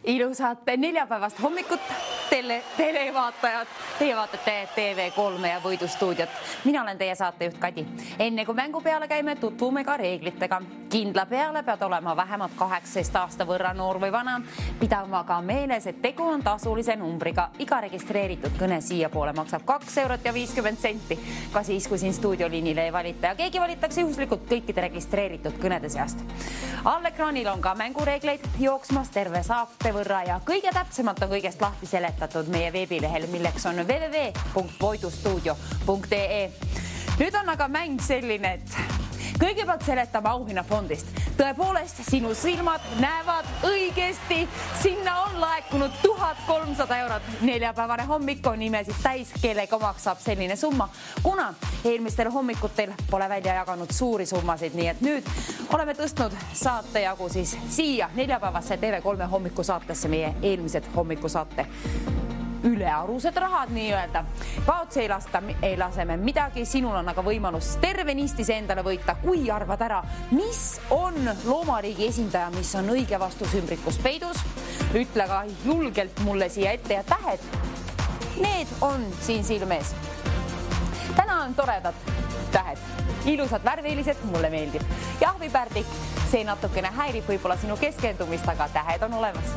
Ilusat neljapäevast hommikut televaatajad. Teie vaatate TV3 ja Võidustuudiot. Mina olen teie saatejuht Kadi. Enne kui mängu peale käime, tutvume ka reeglitega. Kindla peale pead olema vähemalt 18 aasta võrra noor või vana. Pidama ka meeles, et tegu on tasulise numbriga. Iga registreeritud kõne siia poole maksab 2,50 €. Ka siis, kui siin stuudioliinile ei valita ja keegi valitakse juhuslikult kõikide registreeritud kõnede seast. All ekraanil on ka mängureegleid jooksmas terve saate võrra ja kõige täpsemalt on kõigest lahti seletatud meie veebilehel, milleks on www.voidustuudio.ee. Nüüd on aga mäng selline, et kõigepealt seletame auhinnafondist. Tõepoolest, sinu silmad näevad õigesti. Sinna on laekunud 1300 €. Neljapäevane hommik on nimesid täis, kellega omaks saab selline summa. Kuna eelmistel hommikutel pole välja jaganud suuri summasid, nii et nüüd oleme tõstnud saate jagu siis siia neljapäevasse TV3 hommikusaatesse, meie eelmised hommikusaate ülearused rahad nii-öelda. Kaotsi ei laseme midagi, sinul on aga võimalus tervenisti endale võita, kui arvad ära, mis on loomariigi esindaja, mis on õige vastus ümbrikus peidus. Ütle ka julgelt mulle siia ette ja tähed. Need on siin silmees. Täna on toredad tähed. Ilusad värvilised, mulle meeldib. Jahvipärdik, see natukene häirib võib-olla sinu keskendumist, aga tähed on olemas.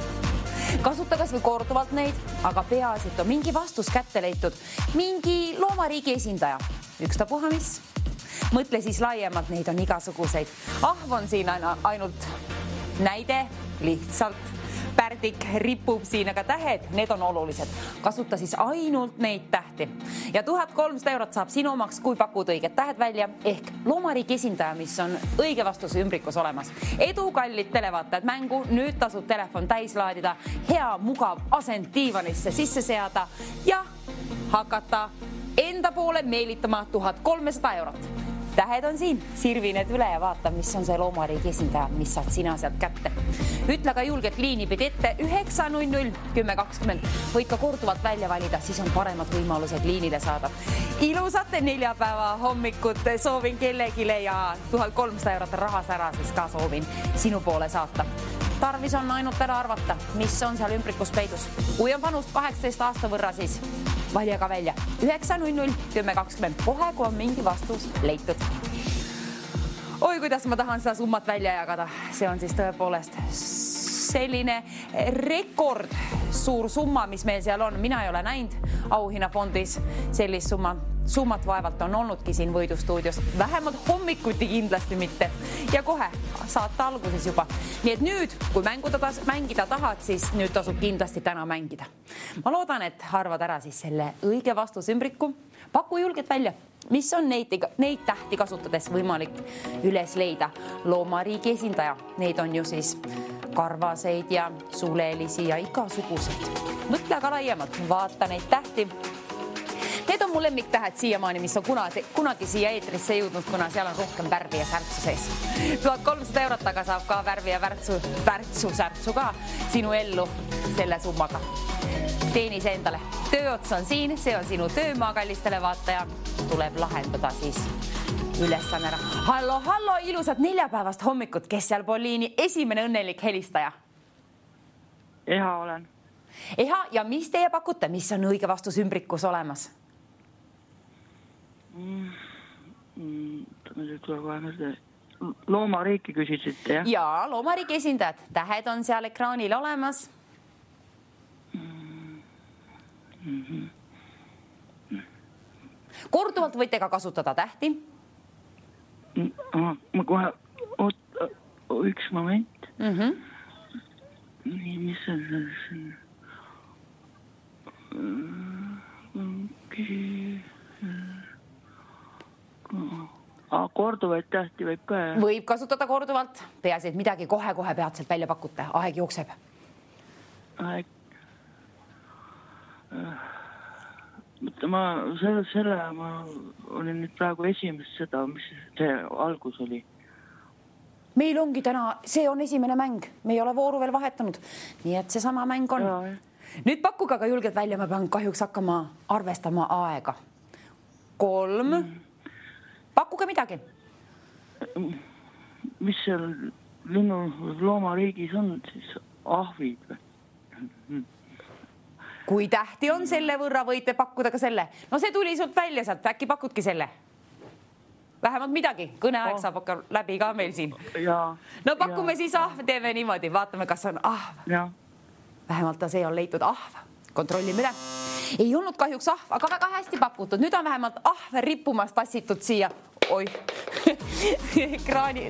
Kasuta kas või korduvalt neid, aga peaasi, et on mingi vastus kätte leitud. Mingi loomariigi esindaja. Ükstapuha mis. Mõtle siis laiemalt, neid on igasuguseid. Ahv on siin ainult näide, lihtsalt. Pärdik ripub siin, aga tähed, need on olulised. Kasuta siis ainult neid tähti. Ja 1300 € saab sinu omaks, kui pakud õiged tähed välja, ehk loomariigi esindaja, mis on õige vastus ümbrikus olemas. Edu, kallid televaatajad mängu, nüüd tasub telefon täis laadida, hea, mugav asend diivanisse sisse seada ja hakata enda poole meelitama 1300 €. Tähed on siin, sirvi need üle ja vaata, mis on see loomariigi esindaja, mis saad sina sealt kätte. Ütle ka julgelt liini pidi ette 900 1020. Võid ka korduvalt välja valida, siis on paremad võimalused liinile saada. Ilusat neljapäeva hommikut soovin kellegile ja 1300 € rahas ära siis ka soovin sinu poole saata. Tarvis on ainult ära arvata, mis on seal ümbrikus peidus. Kui on vanust 18 aasta võrra, siis valja ka välja 900 1020. Kohe, kui on mingi vastus leitud. Oi, kuidas ma tahan seda summat välja jagada. See on siis tõepoolest selline rekord suur summa, mis meil seal on. Mina ei ole näinud auhinnafondis sellist summat vaevalt on olnudki siin Võidustuudios. Vähemalt hommikuti kindlasti mitte. Ja kohe saate alguses juba. Nii et nüüd, kui mängida tahad, siis nüüd tasub kindlasti täna mängida. Ma loodan, et arvad ära siis selle õige vastus ümbriku. Paku julgelt välja, mis on neid tähti kasutades võimalik üles leida. Loomariigi esindaja, neid on ju siis karvaseid ja sulelisi ja igasuguseid. Mõtle ka laiemalt, vaata neid tähti. Need on mu lemmiktähed siiamaani, mis on kunagi siia eetrisse jõudnud, kuna seal on rohkem värvi ja särtsu sees. 1300 €, aga saab ka värvi ja särtsu ka sinu ellu selle summaga. Teeni see endale. Tööots on siin, see on sinu töömaa, kallis televaataja. Tuleb lahendada siis ülesanne ära. Hallo, ilusat neljapäevast hommikut, kes seal Poliini esimene õnnelik helistaja? Eha olen. Eha, ja mis teie pakute, mis on õige vastus ümbrikus olemas? Loomariiki küsisite, jah? Jaa, loomariigi esindajad. Tähed on seal ekraanil olemas. Korduvalt võite ka kasutada tähti. Ma kohe, üks moment. Nii, mis on see? Korduvaid tähti võib ka, jah? Võib kasutada korduvalt. Peaasi, et midagi kohe peatselt välja pakute. Aeg jookseb. Ma olin nüüd praegu esimest seda, mis see algus oli. Meil ongi täna, see on esimene mäng. Me ei ole vooru veel vahetanud. Nii et see sama mäng on. Ja. Nüüd pakkuge aga julgelt välja, ma pean kahjuks hakkama arvestama aega. 3. Pakkuge midagi. Mis seal loomariigis on siis ahvid või? Kui tähti on selle võrra, võite pakkuda ka selle. No see tuli sult välja sealt, äkki pakudki selle? Vähemalt midagi, kõneaeg saab hakka läbi ka meil siin. No pakume siis ahv, teeme niimoodi, vaatame, kas on ahv. Vähemalt see on leitud ahv. Kontrollime üle. Ei olnud kahjuks ahv, aga väga hästi pakutud. Nüüd on vähemalt ahv rippumas tassitud siia. Oih, ekraani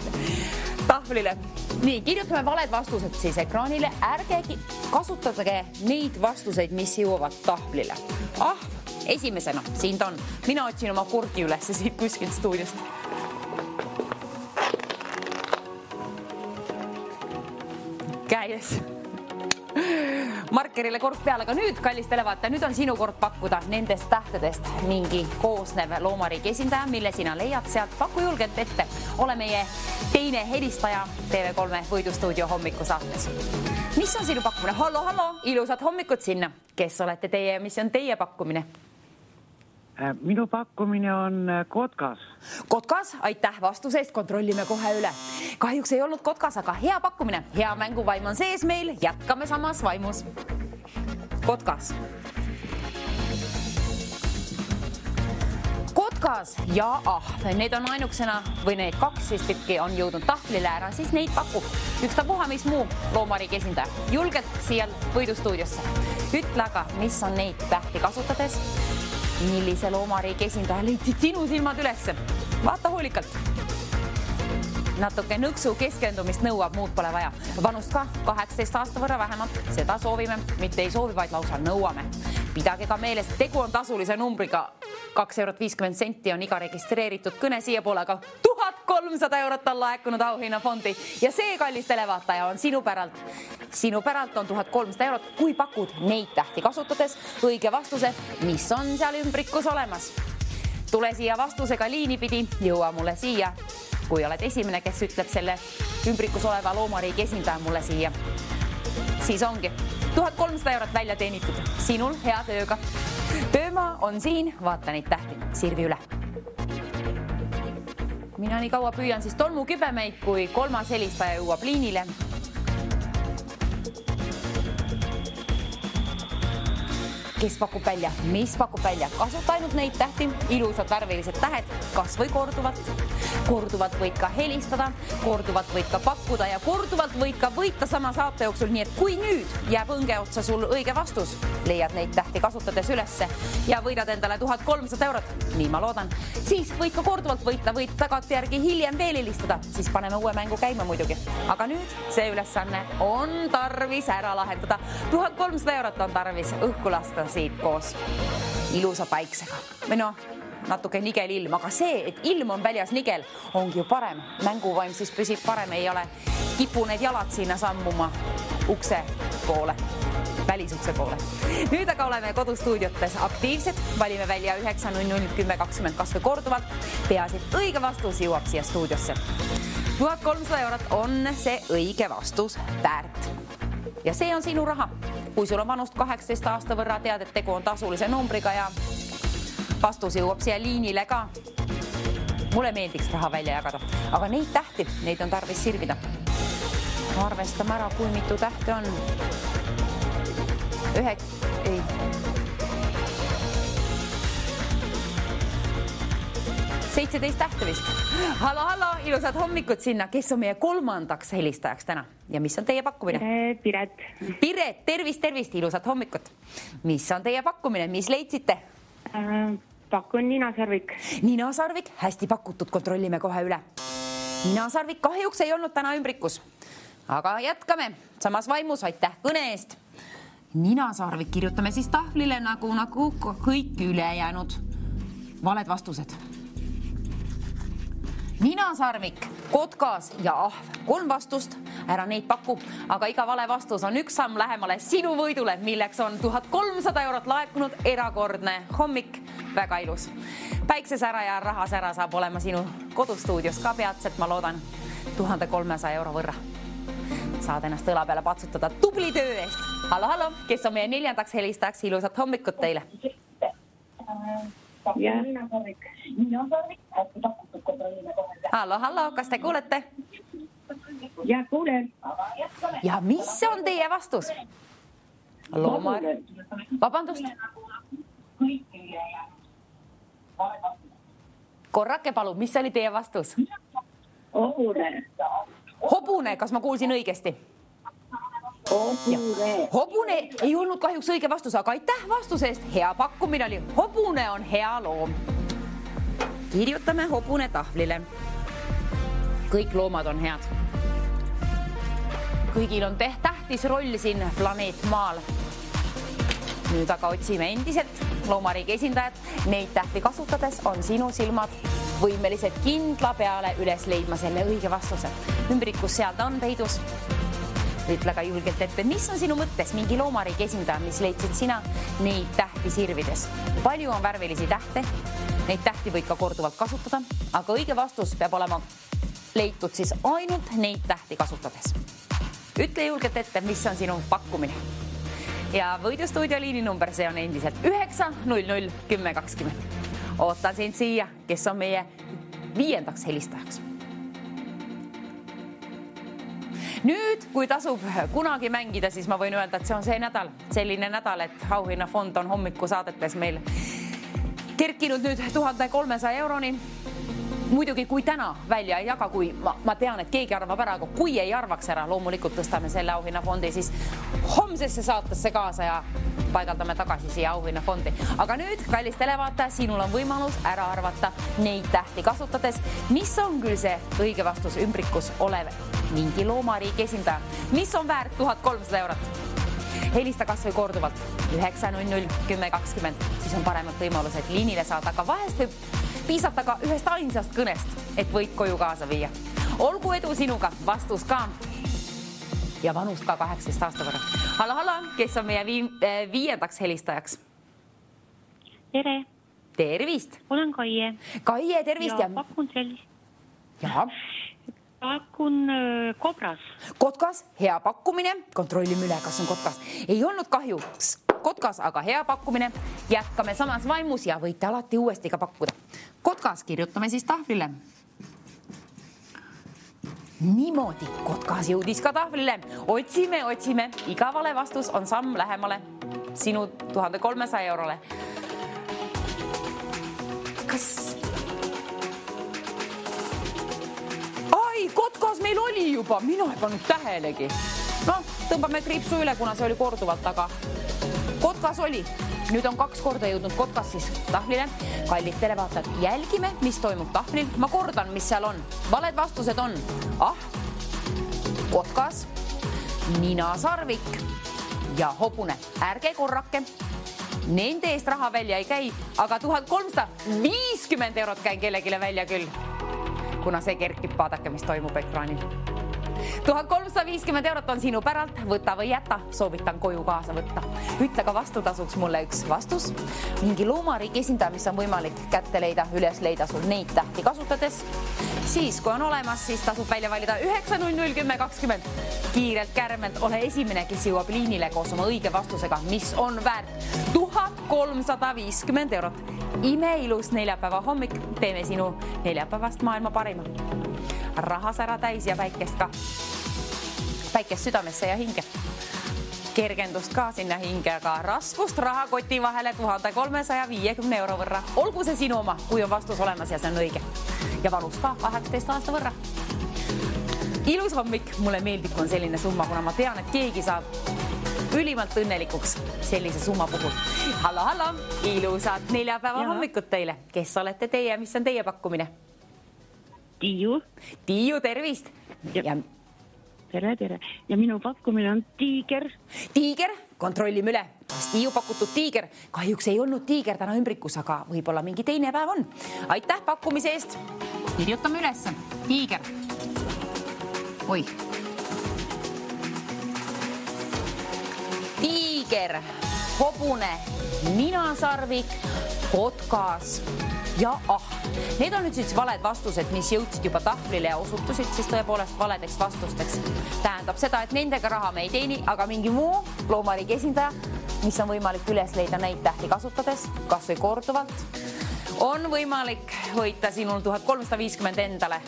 tahvlile. Nii, kirjutame valed vastused siis ekraanile. Ärge kasutage neid vastuseid, mis jõuavad tahvlile. Ahv, esimesena, siin ta on. Mina otsin oma kurgi üles siit kuskilt stuudiost. Käes. Markerile kord peale, aga nüüd, kallistele vaata, nüüd on sinu kord pakkuda nendest tähtedest mingi koosnev loomariigi esindaja, mille sina leiad sealt. Paku julgelt ette. Ole meie teine helistaja TV3 Võidustuudio hommikusaates. Mis on sinu pakkumine? Hallo, ilusat hommikut sinna. Kes olete teie ja mis on teie pakkumine? Minu pakkumine on kotkas. Kotkas, aitäh vastusest, kontrollime kohe üle. Kahjuks ei olnud kotkas, aga hea pakkumine. Hea mänguvaim on sees meil, jätkame samas vaimus. Kotkas. Kotkas ja ahv, need on ainuksena või need kaks siis tükki on jõudnud tahvlile ära, siis neid pakub. Ükstapuha, mis muu loomariigi esindaja. Julgelt siia Võidustuudiosse. Ütle aga, mis on neid tähti kasutades? Millise loomariigi esindaja leidsid sinu silmad ülesse? Vaata hoolikalt. Natuke nõksu keskendumist nõuab, muud pole vaja. Vanust ka 18 aasta võrra vähemalt. Seda soovime, mitte ei soovi, vaid lausa nõuame. Pidage ka meelest, tegu on tasulise numbriga. 2,50 € on iga registreeritud kõne siia poole, aga 1300 € on laekunud auhinnafondi. Ja see, kallis televaataja, on sinu päralt. Sinu päralt on 1300 €, kui pakud neid tähti kasutades õige vastuse, mis on seal ümbrikus olemas. Tule siia vastusega liini pidi, jõua mulle siia. Kui oled esimene, kes ütleb selle ümbrikus oleva loomariigi esindaja mulle siia, siis ongi 1300 € välja teenitud. Sinul hea tööga. Töömaa on siin, vaata neid tähti, sirvi üle. Mina nii kaua püüan siis tolmukübemeid, kui kolmas helistaja jõuab liinile. Kes pakub välja? Mis pakub välja? Kasuta ainult neid tähti, ilusad värvilised tähed, kas või korduvalt. Korduvalt võid ka helistada, korduvalt võid ka pakkuda ja korduvalt võid ka võita sama saate jooksul, nii et kui nüüd jääb õnge otsa sul õige vastus, leiad neid tähti kasutades ülesse ja võidad endale 1300 €, nii ma loodan, siis võid ka korduvalt võita, võid tagantjärgi hiljem veel helistada, siis paneme uue mängu käima muidugi. Aga nüüd see ülesanne on tarvis ära lahendada. 1300 € on tarvis õhku lasta siit koos ilusa päiksega. Või noh, natuke nigel ilm, aga see, et ilm on väljas nigel, ongi ju parem. Mänguvaim siis püsib parem, ei ole kipu need jalad sinna sammuma ukse poole, välisukse poole. Nüüd aga oleme kodustuudiotes aktiivsed, valime välja 9.00 10.20 kas või korduvalt. Peaasi, õige vastus jõuab siia stuudiosse. 1300 € on see õige vastus väärt. Ja see on sinu raha. Kui sul on vanust 18 aasta võrra, tead, et tegu on tasulise numbriga ja vastus jõuab siia liinile ka. Mulle meeldiks raha välja jagada, aga neid tähti, neid on tarvis sirvida. Arvestame ära, kui mitu tähte on. 17 tähte vist. Hallo, ilusad hommikut sinna. Kes on meie kolmandaks helistajaks täna? Ja mis on teie pakkumine? Piret. Piret, tervist, ilusat hommikut. Mis on teie pakkumine? Mis leidsite? Pakun Nina Sarvik. Nina Sarvik, hästi pakutud, kontrollime kohe üle. Nina Sarvik kahjuks ei olnud täna ümbrikus. Aga jätkame. Samas vaimus, aitäh kõne eest. Nina Sarvik kirjutame siis tahvlile nagu kõik ülejäänud valed vastused. Nina Sarvik, kotkas ja ahv. 3 vastust, ära neid paku, aga iga vale vastus on üks samm lähemale sinu võidule, milleks on 1300 € laekunud erakordne hommik. Väga ilus. Päiksesära ja rahasära saab olema sinu kodustuudios ka peatselt, ma loodan, 1300 € võrra. Saad ennast õla peale patsutada tubli töö eest. Hallo, kes on meie 4. helistajaks? Ilusat hommikut teile. Nina Sarvik. Hästi pakutud, kontrollime kohe. Hallo, kas te kuulete? Ja kuulen. Ja mis on teie vastus? Loomar. Vabandust. Korrake palun, mis oli teie vastus? Hobune. Hobune, kas ma kuulsin õigesti? Hobune. Hobune ei olnud kahjuks õige vastus, aga aitäh vastuse eest. Hea pakkumine oli. Hobune on hea loom. Kirjutame hobune tahvlile. Kõik loomad on head. Kõigil on tähtis roll siin planeet Maal. Nüüd aga otsime endiselt loomariigi esindajad. Neid tähti kasutades on sinu silmad võimelised kindla peale üles leidma selle õige vastuse. Ümbrikus seal ta on peidus. Ütle ka julgelt ette, mis on sinu mõttes mingi loomariigi esindaja, mis leidsid sina neid tähti sirvides. Palju on värvilisi tähte, neid tähti võid ka korduvalt kasutada, aga õige vastus peab olema leitud siis ainult neid tähti kasutades. Ütle julgelt ette, mis on sinu pakkumine. Ja võidustuudio liini number, see on endiselt 900 10 20. Ootan sind siia, kes on meie 5. helistajaks. Nüüd, kui tasub kunagi mängida, siis ma võin öelda, et see on see nädal, selline nädal, et auhinnafond on hommikusaadetes meil kerkinud nüüd 1300 euroni. Muidugi, kui täna välja ei jaga, kui ma tean, et keegi arvab ära, aga kui ei arvaks ära, loomulikult tõstame selle auhinnafondi siis homsesse saatesse kaasa ja paigaldame tagasi siia auhinnafondi. Aga nüüd, kallis televaataja, sinul on võimalus ära arvata neid tähti kasutades, mis on küll see õige vastus ümbrikus olev mingi loomariigi esindaja, mis on väärt 1300 eurot. Helista kas või korduvalt 900 10 20, siis on paremad võimalused liinile saada, aga vahest võib piisata ka ühest ainsast kõnest, et võid koju kaasa viia. Olgu edu sinuga, vastus ka ja vanust ka 18 aasta võrra. Halla, kes on meie 5. helistajaks? Tere. Tervist. Olen Kaie. Kaie, tervist. Ja pakun sellist. Ja. Pakun kobras. Kotkas, hea pakkumine. Kontrollime üle, kas on kotkas. Ei olnud kahjuks kotkas, aga hea pakkumine. Jätkame samas vaimus ja võite alati uuesti ka pakkuda. Kotkas kirjutame siis tahvlile. Niimoodi, kotkas jõudis ka tahvlile. Otsime. Iga vale vastus on samm lähemale sinu 1300 eurole. Kas... Kotkas meil oli juba, mina ei pannud tähelegi. No, tõmbame kriipsu üle, kuna see oli korduvalt, aga kotkas oli. Nüüd on 2 korda jõudnud kotkas siis tahvlile. Kallid televaatajad, jälgime, mis toimub tahvlil. Ma kordan, mis seal on. Valed vastused on kotkas, ninasarvik ja hobune. Ärge korrake. Nende eest raha välja ei käi, aga 1350 eurot käin kellegile välja küll. Kuna see kerkib, vaadake, mis toimub ekraanil. 1350 eurot on sinu päralt, võta või jäta, soovitan koju kaasa võtta. Ütle ka vastutasuks mulle üks vastus. Mingi loomariigi esindaja, mis on võimalik kätte leida, üles leida sul neid tähti kasutades. Siis, kui on olemas, siis tasub välja valida 900 10 20. Kiirelt kärmelt ole esimene, kes jõuab liinile koos oma õige vastusega, mis on väärt 1350 eurot. Imeilus neljapäeva hommik, teeme sinu neljapäevast maailma parima. Rahas ära täis ja päikest ka. Päikest südamesse ja hinge. Kergendust ka sinna hinge, aga raskust rahakoti vahele 1350 euro võrra. Olgu see sinu oma, kui on vastus olemas ja see on õige. Ja vanus ka 18 aasta võrra. Ilus hommik, mulle meeldib, kui on selline summa, kuna ma tean, et keegi saab ülimalt õnnelikuks sellise summa puhul. Halla, ilusat neljapäeva hommikut teile. Kes olete teie, mis on teie pakkumine? Tiiu. Tiiu, tervist. Ja... Tere. Ja minu pakkumine on tiiger. Tiiger, kontrollime üle. Tiiu pakutud tiiger. Kahjuks ei olnud tiiger täna ümbrikus, aga võib-olla mingi teine päev on. Aitäh pakkumise eest. Kirjutame üles. Tiiger. Oi. Tiiger, hobune, ninasarvik, kotkas ja Need on nüüd siis valed vastused, mis jõudsid juba tahvlile ja osutusid siis tõepoolest valedeks vastusteks. Tähendab seda, et nendega raha me ei teeni, aga mingi muu loomariigi esindaja, mis on võimalik üles leida neid tähti kasutades, kas või korduvalt, on võimalik võita sinul 1350 endale,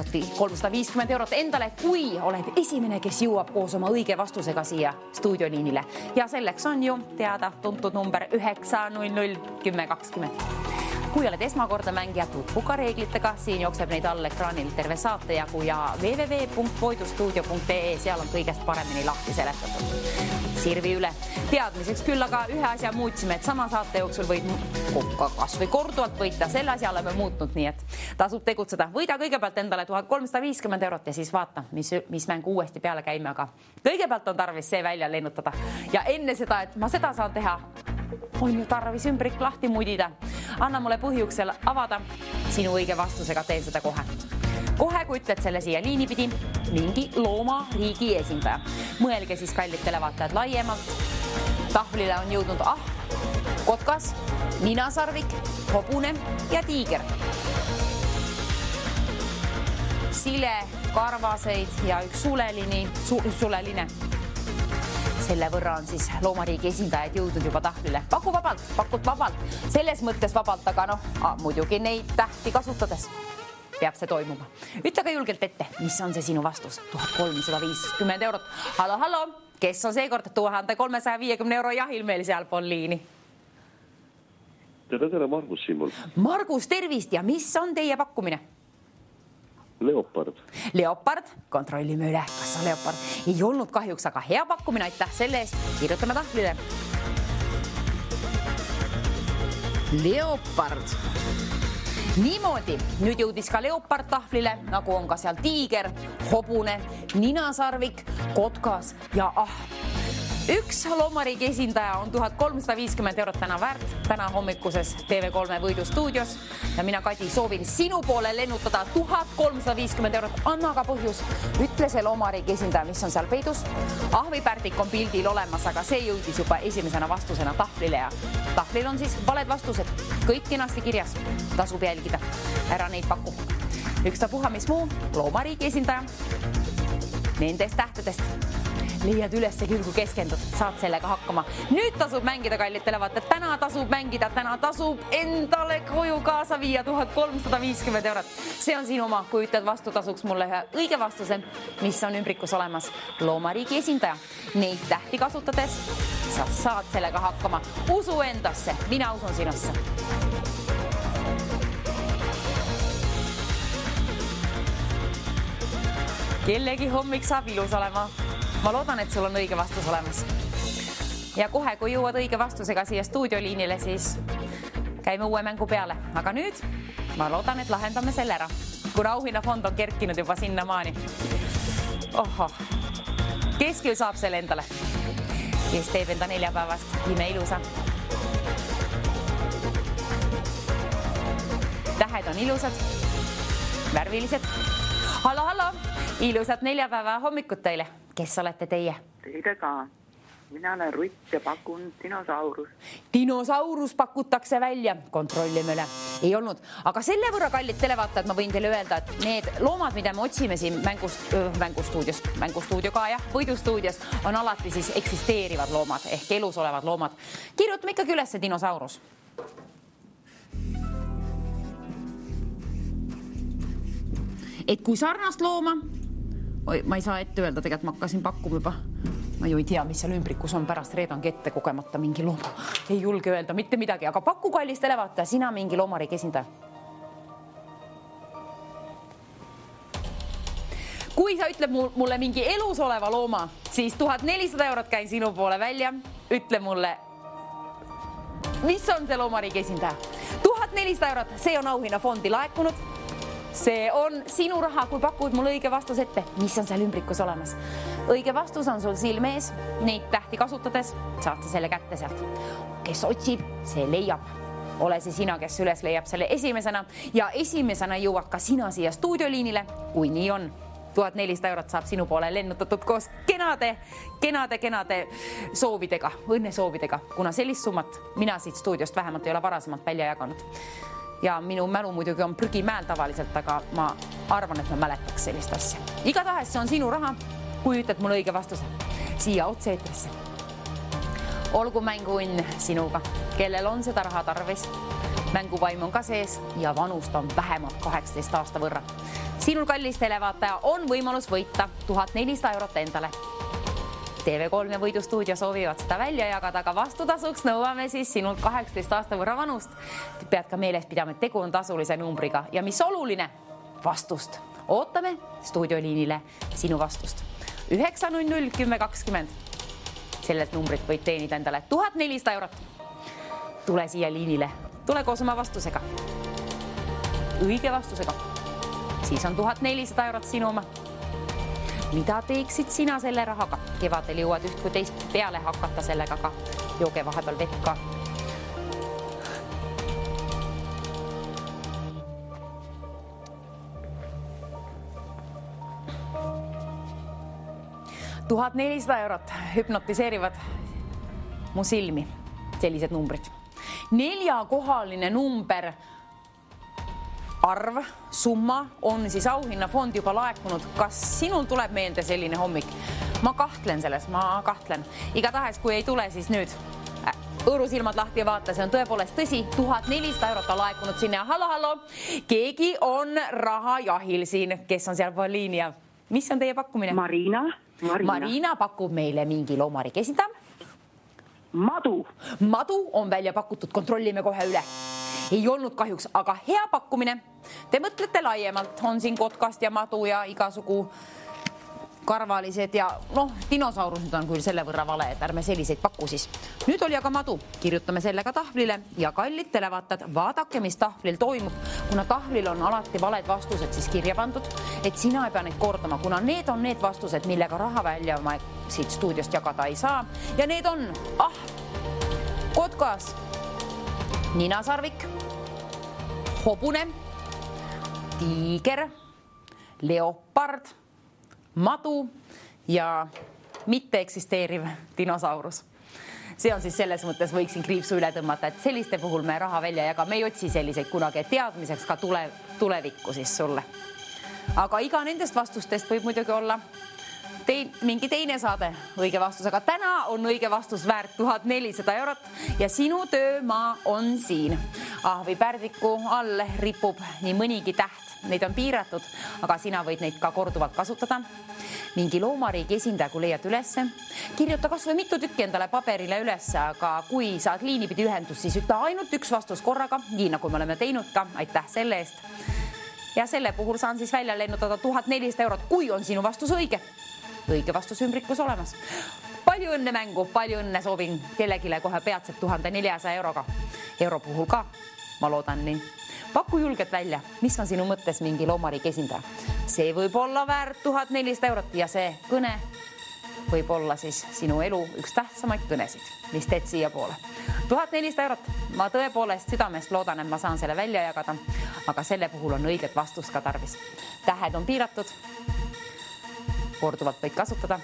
1350 eurot endale, kui oled esimene, kes jõuab koos oma õige vastusega siia stuudioliinile. Ja selleks on ju teada tuntud number 900 10 20. Kui oled esmakorda mängija, tutvu ka reeglitega, siin jookseb neid all ekraanil terve saatejagu ja www.voidustuudio.ee, seal on kõigest paremini lahti seletatud. Sirvi üle. Teadmiseks küll, aga ühe asja muutsime, et sama saate jooksul võid kas või korduvalt võita, selle asja oleme muutnud, nii et tasub tegutseda. Võida kõigepealt endale 1350 eurot ja siis vaata, mis mängu uuesti peale käime, aga kõigepealt on tarvis see välja lennutada. Ja enne seda, et ma seda saan teha, on ju tarvis ümbrik lahti mudida. Anna mulle põhjuksel avada sinu õige vastusega, teen seda kohe. Kohe, kui ütled selle siia liini pidi, mingi looma riigi esindaja. Mõelge siis kallid televaatajad laiemalt. Tahvlile on jõudnud kotkas, ninasarvik, hobune ja tiiger. Sile, karvaseid ja üks suleline. Selle võrra on siis loomariigi esindajad jõudnud juba tahvlile. Paku vabalt, pakud vabalt. Selles mõttes vabalt, aga muidugi neid tähti kasutades peab see toimuma. Ütle ka julgelt ette, mis on see sinu vastus? 1350 eurot. Hallo, kes on seekord 1350 euro jahil meil seal pool liini? Tere, Margus siin mul. Margus, tervist ja mis on teie pakkumine? Leopard, kontrollime üle, kas on leopard. Ei olnud kahjuks, aga hea pakkumine, aitäh selle eest. Kirjutame tahvlile. Leopard. Niimoodi, nüüd jõudis ka leopard tahvlile, nagu on ka seal tiiger, hobune, ninasarvik, kotkas ja Üks loomariigi esindaja on 1350 eurot täna väärt, täna hommikuses TV3 võidustuudios ja mina, Kadi, soovin sinu poole lennutada 1350 eurot. Anna ka põhjus, ütle see loomariigi esindaja, mis on seal peidus. Ahvipärdik on pildil olemas, aga see jõudis juba esimesena vastusena tahvlile ja tahvlil on siis valed vastused. Kõik kenasti kirjas, tasub jälgida. Ära neid paku. Ükstapuha mis muu, loomariigi esindaja. Nendest tähtedest. Leiad ülesse küll, kui keskendud, saad sellega hakkama. Nüüd tasub mängida, kallid televaatajad. Täna tasub mängida, täna tasub endale koju kaasa viia 1350 eurot. See on sinu oma, kui ütled vastu, tasuks mulle ühe õige vastuse, mis on ümbrikus olemas. Loomariigi esindaja. Neid tähti kasutades sa saad sellega hakkama. Usu endasse, mina usun sinusse. Kellegi hommik saab ilus olema. Ma loodan, et sul on õige vastus olemas. Ja kohe, kui jõuad õige vastusega siia stuudioliinile, siis käime uue mängu peale. Aga nüüd ma loodan, et lahendame selle ära, kuna auhinnafond on kerkinud juba sinna maani. Oho, kes küll saab selle endale? Kes teeb enda neljapäevast ime ilusa? Tähed on ilusad, värvilised. Hallo, ilusat neljapäeva hommikut teile. Kes olete teie? Teile ka. Mina olen Rutt ja pakun dinosaurus. Dinosaurus pakutakse välja. Kontrollime üle. Ei olnud. Aga selle võrra, kallid televaatajad, ma võin teile öelda, et need loomad, mida me otsime siin mängustuudio ka, võidustuudios, on alati siis eksisteerivad loomad ehk elus olevad loomad. Kirjutame ikkagi üles dinosaurus. Et kui sarnast looma, ma ei saa ette öelda, tegelikult ma hakkasin pakkuma juba. Ma ju ei tea, mis seal ümbrikus on, pärast reedangi ette kogemata mingi looma. Ei julge öelda mitte midagi, aga paku, kallis televaataja, sina mingi loomariigi esindaja. Kui sa ütled mulle mingi elus oleva looma, siis 1400 eurot käin sinu poole välja. Ütle mulle, mis on see loomariigi esindaja? 1400 eurot, see on auhinnafondi laekunud. See on sinu raha, kui pakud mulle õige vastus ette, mis on seal ümbrikus olemas. Õige vastus on sul silmees, neid tähti kasutades saad sa selle kätte sealt. Kes otsib, see leiab. Ole see sina, kes üles leiab selle esimesena ja esimesena jõuad ka sina siia stuudioliinile, kui nii on. 1400 eurot saab sinu poole lennutatud koos kenade soovidega, õnnesoovidega, kuna sellist summat mina siit stuudiost vähemalt ei ole varasemalt välja jaganud. Ja minu mälu muidugi on prügimäel tavaliselt, aga ma arvan, et ma mäletaks sellist asja. Igatahes see on sinu raha, kui ütled mulle õige vastuse. Siia otse eetrisse. Olgu mänguõnn sinuga, kellel on seda raha tarvis. Mänguvaim on ka sees ja vanust on vähemalt 18 aasta võrra. Sinul kallis televaataja on võimalus võita 1400 eurot endale. TV3 ja Võidustuudio soovivad seda välja jagada, aga vastutasuks nõuame siis sinult 18 aasta võrra vanust. Pead ka meeles pidama, et tegu on tasulise numbriga ja mis oluline, vastust. Ootame stuudioliinile sinu vastust. 900 10 20. Sellelt numbrit võid teenida endale 1400 eurot. Tule siia liinile. Tule koos oma vastusega. Õige vastusega. Siis on 1400 eurot sinu oma. Mida teeksid sina selle rahaga? Kevadel jõuad üht kui teist peale hakata sellega ka. Jooge vahepeal vett ka. €1400 hüpnotiseerivad mu silmi. Sellised numbrid. 4-kohaline number arv, summa on siis auhinnafond juba laekunud. Kas sinul tuleb meelde selline hommik? Ma kahtlen selles, ma kahtlen. Igatahes, kui ei tule, siis nüüd õõrusilmad lahti ja vaata, see on tõepoolest tõsi. 1400 eurot on laekunud sinna. Hallo. Keegi on rahajahil siin, kes on seal liini ja mis on teie pakkumine? Marina pakub meile mingi loomarik esindaja. Madu on välja pakutud, kontrollime kohe üle. Ei olnud kahjuks, aga hea pakkumine. Te mõtlete laiemalt, on siin kotkast ja madu ja igasugu karvalised ja dinosaurused on küll selle võrra vale, et ärme selliseid pakku siis. Nüüd oli aga madu, kirjutame sellega tahvlile ja kallid televaatajad, vaadake, mis tahvlil toimub. Kuna tahvlil on alati valed vastused siis kirja pandud, et sina ei pea neid kordama, kuna need on need vastused, millega raha välja ma siit stuudiost jagada ei saa. Ja need on kotkas, ninasarvik, hobune, tiiger, leopard, madu ja mitte eksisteeriv dinosaurus. See on siis selles mõttes võiksin kriipsu üle tõmmata, et selliste puhul me raha välja jaga. Me ei otsi selliseid kunagi teadmiseks ka tulevikku siis sulle. Aga iga nendest vastustest võib muidugi olla mingi teine saade õige vastusega. Täna on õige vastus väärt 1400 eurot ja sinu töömaa on siin. Ahvi pärdiku all ripub nii mõnigi täht. Neid on piiratud, aga sina võid neid ka korduvalt kasutada. Mingi loomariigi esindaja, kui leiad ülesse, kirjuta kas või mitu tükki endale paberile ülesse, aga kui saad liinipidi ühendust, siis ütle ainult üks vastus korraga, nii nagu me oleme teinud ka. Aitäh selle eest. Ja selle puhul saan siis välja lennutada 1400 eurot, kui on sinu vastus õige. Õige vastus ümbrikus olemas. Palju õnne mängu, palju õnne soovin kellegile kohe peatselt 1400 euroga. Euro puhul ka, ma loodan nii. Paku julgelt välja, mis on sinu mõttes mingi loomariigi esindaja. See võib olla väärt 1400 eurot ja see kõne võib olla siis sinu elu üks tähtsamaid kõnesid, mis teed siia poole. 1400 eurot, ma tõepoolest südamest loodan, et ma saan selle välja jagada, aga selle puhul on õiget vastust ka tarvis. Tähed on piiratud, korduvalt võid kasutada.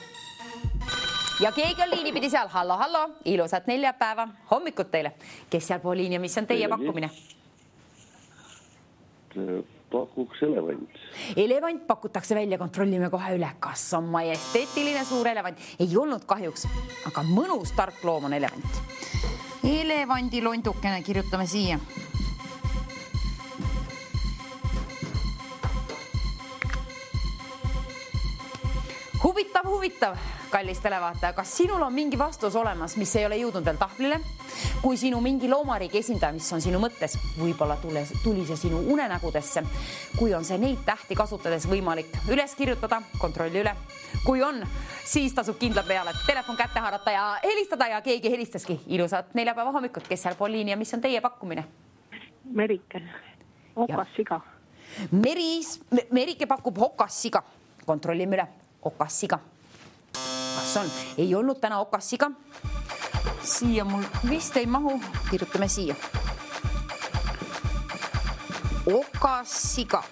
Ja keegi on liinipidi seal, hallo, ilusat neljapäeva, hommikut teile. Kes seal pool liini ja mis on teie pakkumine? Pakuks elevant. Elevant pakutakse välja, kontrollime kohe üle, kas on majesteetiline suur elevant. Ei olnud kahjuks, aga mõnus tark loom on elevant. Elevandi lontukene kirjutame siia. Huvitav, kallis televaataja, kas sinul on mingi vastus olemas, mis ei ole jõudnud veel tahvlile? Kui sinu mingi loomariigi esindaja, mis on sinu mõttes, võib-olla tuli see sinu unenägudesse. Kui on see neid tähti kasutades võimalik üles kirjutada, kontrolli üle. Kui on, siis tasub kindla peale telefon kätte haarata ja helistada ja keegi helistaski. Ilusat neljapäeva hommikut, kes seal pool liini ja mis on teie pakkumine? Merike, okassiga. Merike pakub okassiga. Kontrollime üle. Okassiga. Kas on? Ei olnud täna okassiga. Siia mul vist ei mahu. Kirjutame siia. Okassiga.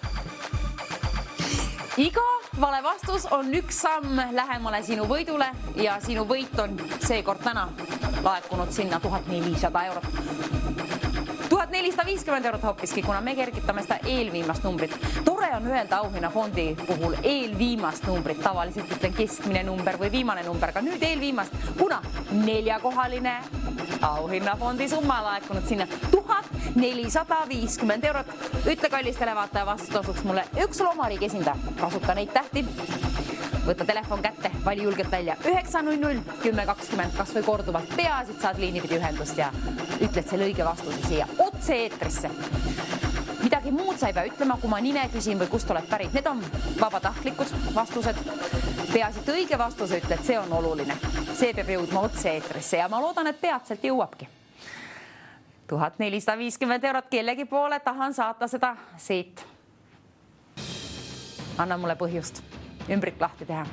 Iga vale vastus on üks samm lähemale sinu võidule ja sinu võit on seekord täna laekunud sinna 1400 eurot. 1450 eurot hoopiski, kuna me kergitame seda eelviimast numbrit. Tore on öelda auhinnafondi puhul eelviimast numbrit. Tavaliselt ütlen keskmine number või viimane number, aga nüüd eelviimast, kuna 4-kohaline auhinnafondi summa laekunud sinna 1450 eurot. Ütle kallis televaataja vastutasuks mulle üks loomariigi esindaja. Kasuta neid tähti. Võta telefon kätte, vali julgelt välja 900 10 20, kas või korduvalt peasid, saad liinipidi ühendust ja ütled selle õige vastuse siia otse eetrisse. Midagi muud sa ei pea ütlema, kui ma nime küsin või kust oled pärit. Need on vabatahtlikud vastused. Peasid õige vastuse ütled, see on oluline. See peab jõudma otse eetrisse ja ma loodan, et peatselt jõuabki. 1450 eurot kellegi poole, tahan saata seda siit. Anna mulle põhjust ümbrik lahti teha.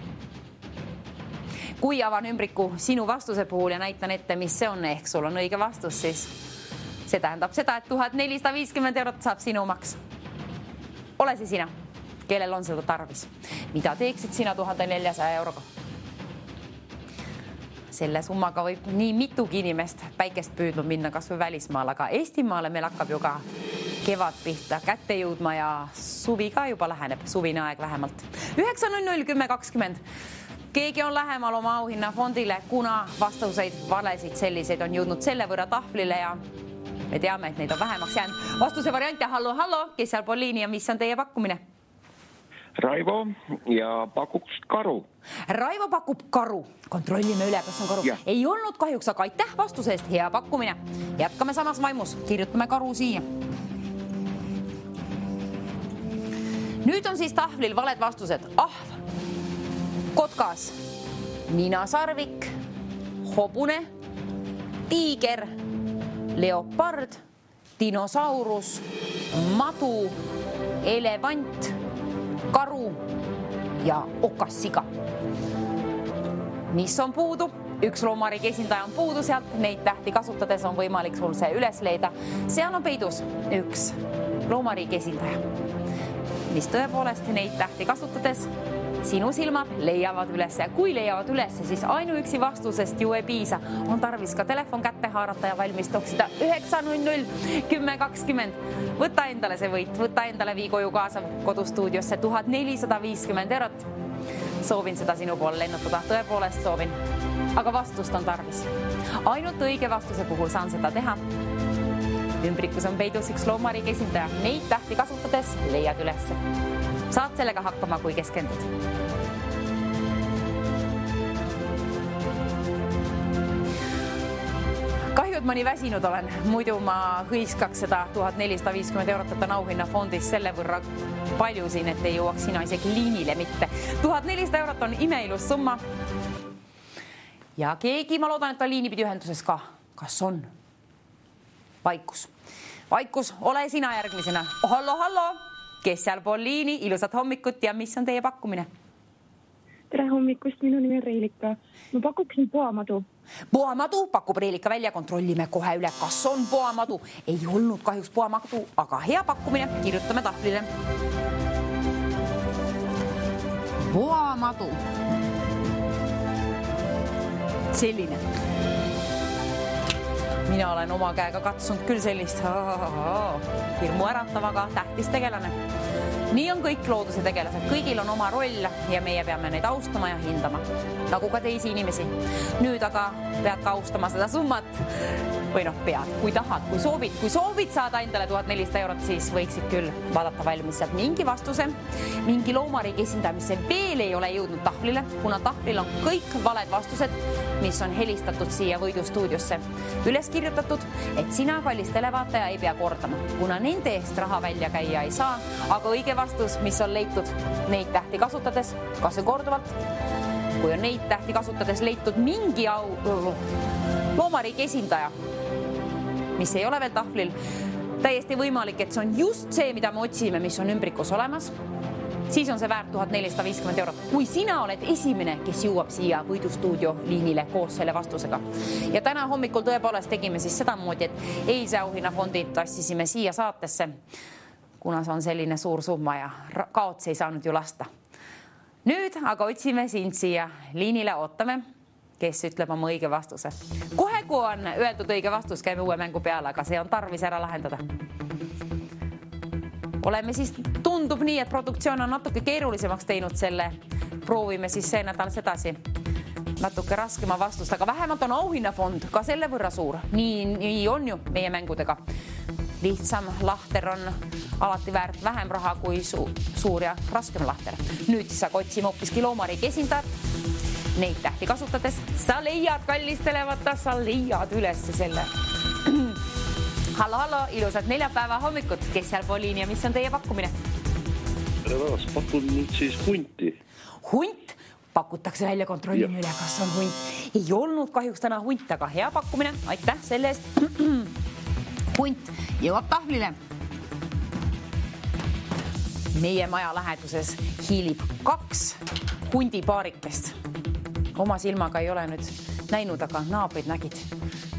Kui avan ümbriku sinu vastuse puhul ja näitan ette, mis see on, ehk sul on õige vastus, siis see tähendab seda, et 1450 eurot saab sinu omaks. Ole see sina, kellel on seda tarvis. Mida teeksid sina 1400 euroga? Selle summaga võib nii mitugi inimest päikest püüdnud minna kas või välismaal, aga Eestimaale meil hakkab ju ka kevad pihta kätte jõudma ja suvi ka juba läheneb, suvine aeg vähemalt. 900 10 20. Keegi on lähemal oma auhinnafondile, kuna vastuseid valesid selliseid on jõudnud selle võrra tahvlile ja me teame, et neid on vähemaks jäänud. Vastuse variant ja hallo, kes seal pool liini ja mis on teie pakkumine? Raivo ja pakuks karu. Raivo pakub karu. Kontrollime üle, kas on karu. Ja. Ei olnud kahjuks, aga aitäh vastuse eest. Hea pakkumine. Jätkame samas vaimus. Kirjutame karu siia. Nüüd on siis tahvlil valed vastused. Ahv, kotkas, ninasarvik, hobune, tiiger, leopard, dinosaurus, madu, elevant, karu ja okassiga. Mis on puudu? Üks loomariigi esindaja on puudu sealt. Neid tähti kasutades on võimalik sul see üles leida. Seal on peidus üks loomariigi esindaja, mis tõepoolest neid tähti kasutades sinu silmad leiavad üles ja kui leiavad üles, siis ainuüksi vastusest ju ei piisa. On tarvis ka telefon kätte haarata ja valmis toksida 900 10 20. Võta endale see võit, võta endale vii koju kaasa kodustuudiosse 1450 eurot. Soovin seda sinu poole lennutada, tõepoolest soovin. Aga vastust on tarvis. Ainult õige vastuse puhul saan seda teha. Ümbrikus on peidus üks loomariigi esindaja. Neid tähti kasutades leiad üles. Saad sellega hakkama, kui keskendud. Kahju, et ma nii väsinud olen. Muidu ma hõiskaks seda 1450 eurot, et on auhinnafondis selle võrra palju siin, et ei jõuaks sina isegi liinile mitte. 1400 eurot on imeilus summa. Ja keegi, ma loodan, et on liinipidi ühenduses ka. Kas on? Vaikus. Vaikus, ole sina järgmisena. Hallo. Kes seal pool liini, ilusat hommikut ja mis on teie pakkumine? Tere hommikust, minu nimi on Reilika. Ma pakuksin poamadu. Poamadu pakub Reilika välja, kontrollime kohe üle, kas on poamadu. Ei olnud kahjuks poamadu, aga hea pakkumine, kirjutame tahvlile. Poamadu. Selline. Mina olen oma käega katsunud küll sellist hirmu äratavaga tähtis tegelane. Nii on kõik looduse tegelased, kõigil on oma roll ja meie peame neid austama ja hindama, nagu ka teisi inimesi. Nüüd aga pead ka austama seda summat või pead, kui tahad, kui soovid saada endale 1400 eurot, siis võiksid küll vaadata valmis sealt mingi vastuse, mingi loomariigi esindaja, mis veel ei ole jõudnud tahvlile, kuna tahvlil on kõik valed vastused, mis on helistatud siia võidustuudiosse üles kirjutatud, et sina, kallis televaataja, ei pea kordama, kuna nende eest raha välja käia ei saa, aga õige vastus, mis on leitud neid tähti kasutades, kas või korduvalt, kui on neid tähti kasutades leitud mingi loomariigi esindaja, mis ei ole veel tahvlil, täiesti võimalik, et see on just see, mida me otsime, mis on ümbrikus olemas, siis on see väärt 1450 eurot. Kui sina oled esimene, kes jõuab siia võidustuudio liinile koos selle vastusega. Ja täna hommikul tõepoolest tegime siis seda moodi, et eilse auhinnafondid tassisime siia saatesse, kuna see on selline suur summa ja kaotsi ei saanud ju lasta. Nüüd aga otsime sind siia liinile, ootame. kes ütleb oma õige vastuse. Kohe, kui on öeldud õige vastus, käime uue mängu peale, aga see on tarvis ära lahendada. Oleme siis, tundub nii, et produktsioon on natuke keerulisemaks teinud selle. Proovime siis see nädal edasi. Natuke raskema vastust, aga vähemalt on auhinnafond ka selle võrra suur. Nii on ju meie mängudega. Lihtsam lahter on alati väärt vähem raha kui suur ja raskem lahter. Nüüd siis aga otsime hoopiski loomariigi esindajad. Neid tähti kasutades sa leiad kallistele, vaata, sa leiad üles selle. Hallo, ilusad neljapäeva hommikut. Kes seal Poliin ja mis on teie pakkumine? Tere päevast, pakun nüüd siis hunti. Hunt? Pakutakse välja, kontrollime üle, kas on hunt. Ei olnud kahjuks täna hunt, aga hea pakkumine. Aitäh selle eest. Hunt jõuab tahvlile. Meie maja läheduses hiilib 2 hundipaarikest. Oma silmaga ei ole nüüd näinud, aga naabrid nägid.